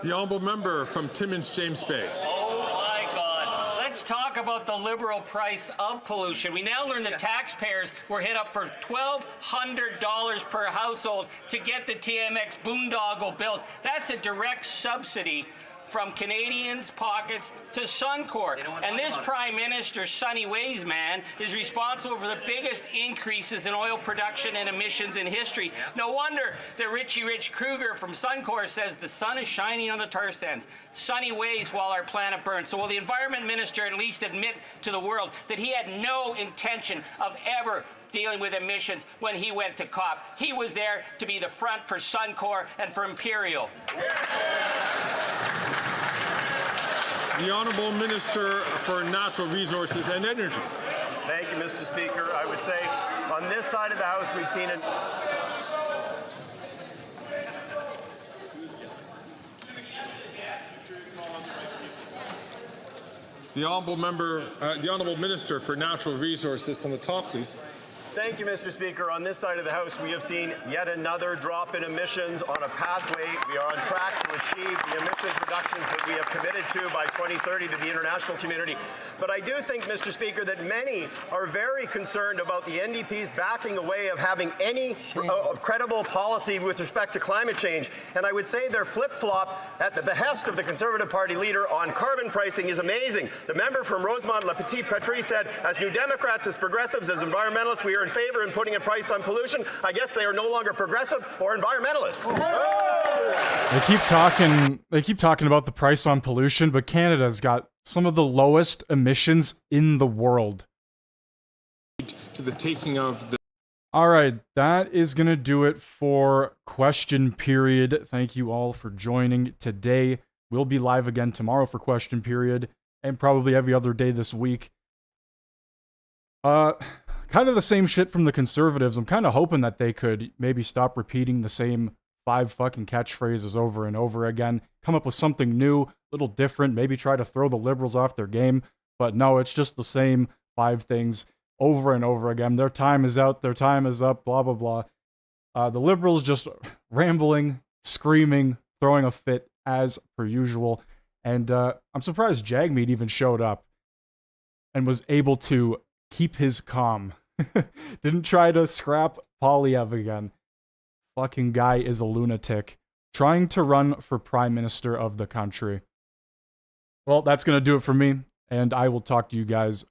B: The honourable member from Timmins James Bay.
K: Oh my God. Let's talk about the Liberal price of pollution. We now learn that taxpayers were hit up for $1,200 per household to get the TMX boondoggle built. That's a direct subsidy from Canadians' pockets to Suncor. And this Prime Minister, Sunny Ways man, is responsible for the biggest increases in oil production and emissions in history. No wonder that Richie Rich Kruger from Suncor says the sun is shining on the tar sands. Sunny Ways while our planet burns. So will the Environment Minister at least admit to the world that he had no intention of ever dealing with emissions when he went to COP? He was there to be the front for Suncor and for Imperial.
B: The Honourable Minister for Natural Resources and Energy.
L: Thank you, Mr. Speaker. I would say on this side of the House we've seen it.
B: The Honourable Minister for Natural Resources from the top, please.
L: Thank you, Mr. Speaker. On this side of the House, we have seen yet another drop in emissions on a pathway. We are on track to achieve the emissions reductions that we have committed to by 2030 to the international community. But I do think, Mr. Speaker, that many are very concerned about the NDP's backing away of having any credible policy with respect to climate change. And I would say their flip-flop at the behest of the Conservative Party leader on carbon pricing is amazing. The member from Rosemont-Le Petit-Patrie said, as New Democrats, as progressives, as environmentalists, we are in favor in putting a price on pollution. I guess they are no longer progressive or environmentalists.
A: They keep talking about the price on pollution, but Canada's got some of the lowest emissions in the world.
B: To the taking of the...
A: All right, that is going to do it for question period. Thank you all for joining today. We'll be live again tomorrow for question period and probably every other day this week. Kind of the same shit from the Conservatives. I'm kind of hoping that they could maybe stop repeating the same 5 fucking catchphrases over and over again. Come up with something new, a little different, maybe try to throw the Liberals off their game. But no, it's just the same 5 things over and over again. Their time is out, their time is up, blah, blah, blah. The Liberals just rambling, screaming, throwing a fit as per usual. And I'm surprised Jagmeet even showed up and was able to keep his calm. Didn't try to scrap Polyev again. Fucking guy is a lunatic. Trying to run for Prime Minister of the country. Well, that's going to do it for me, and I will talk to you guys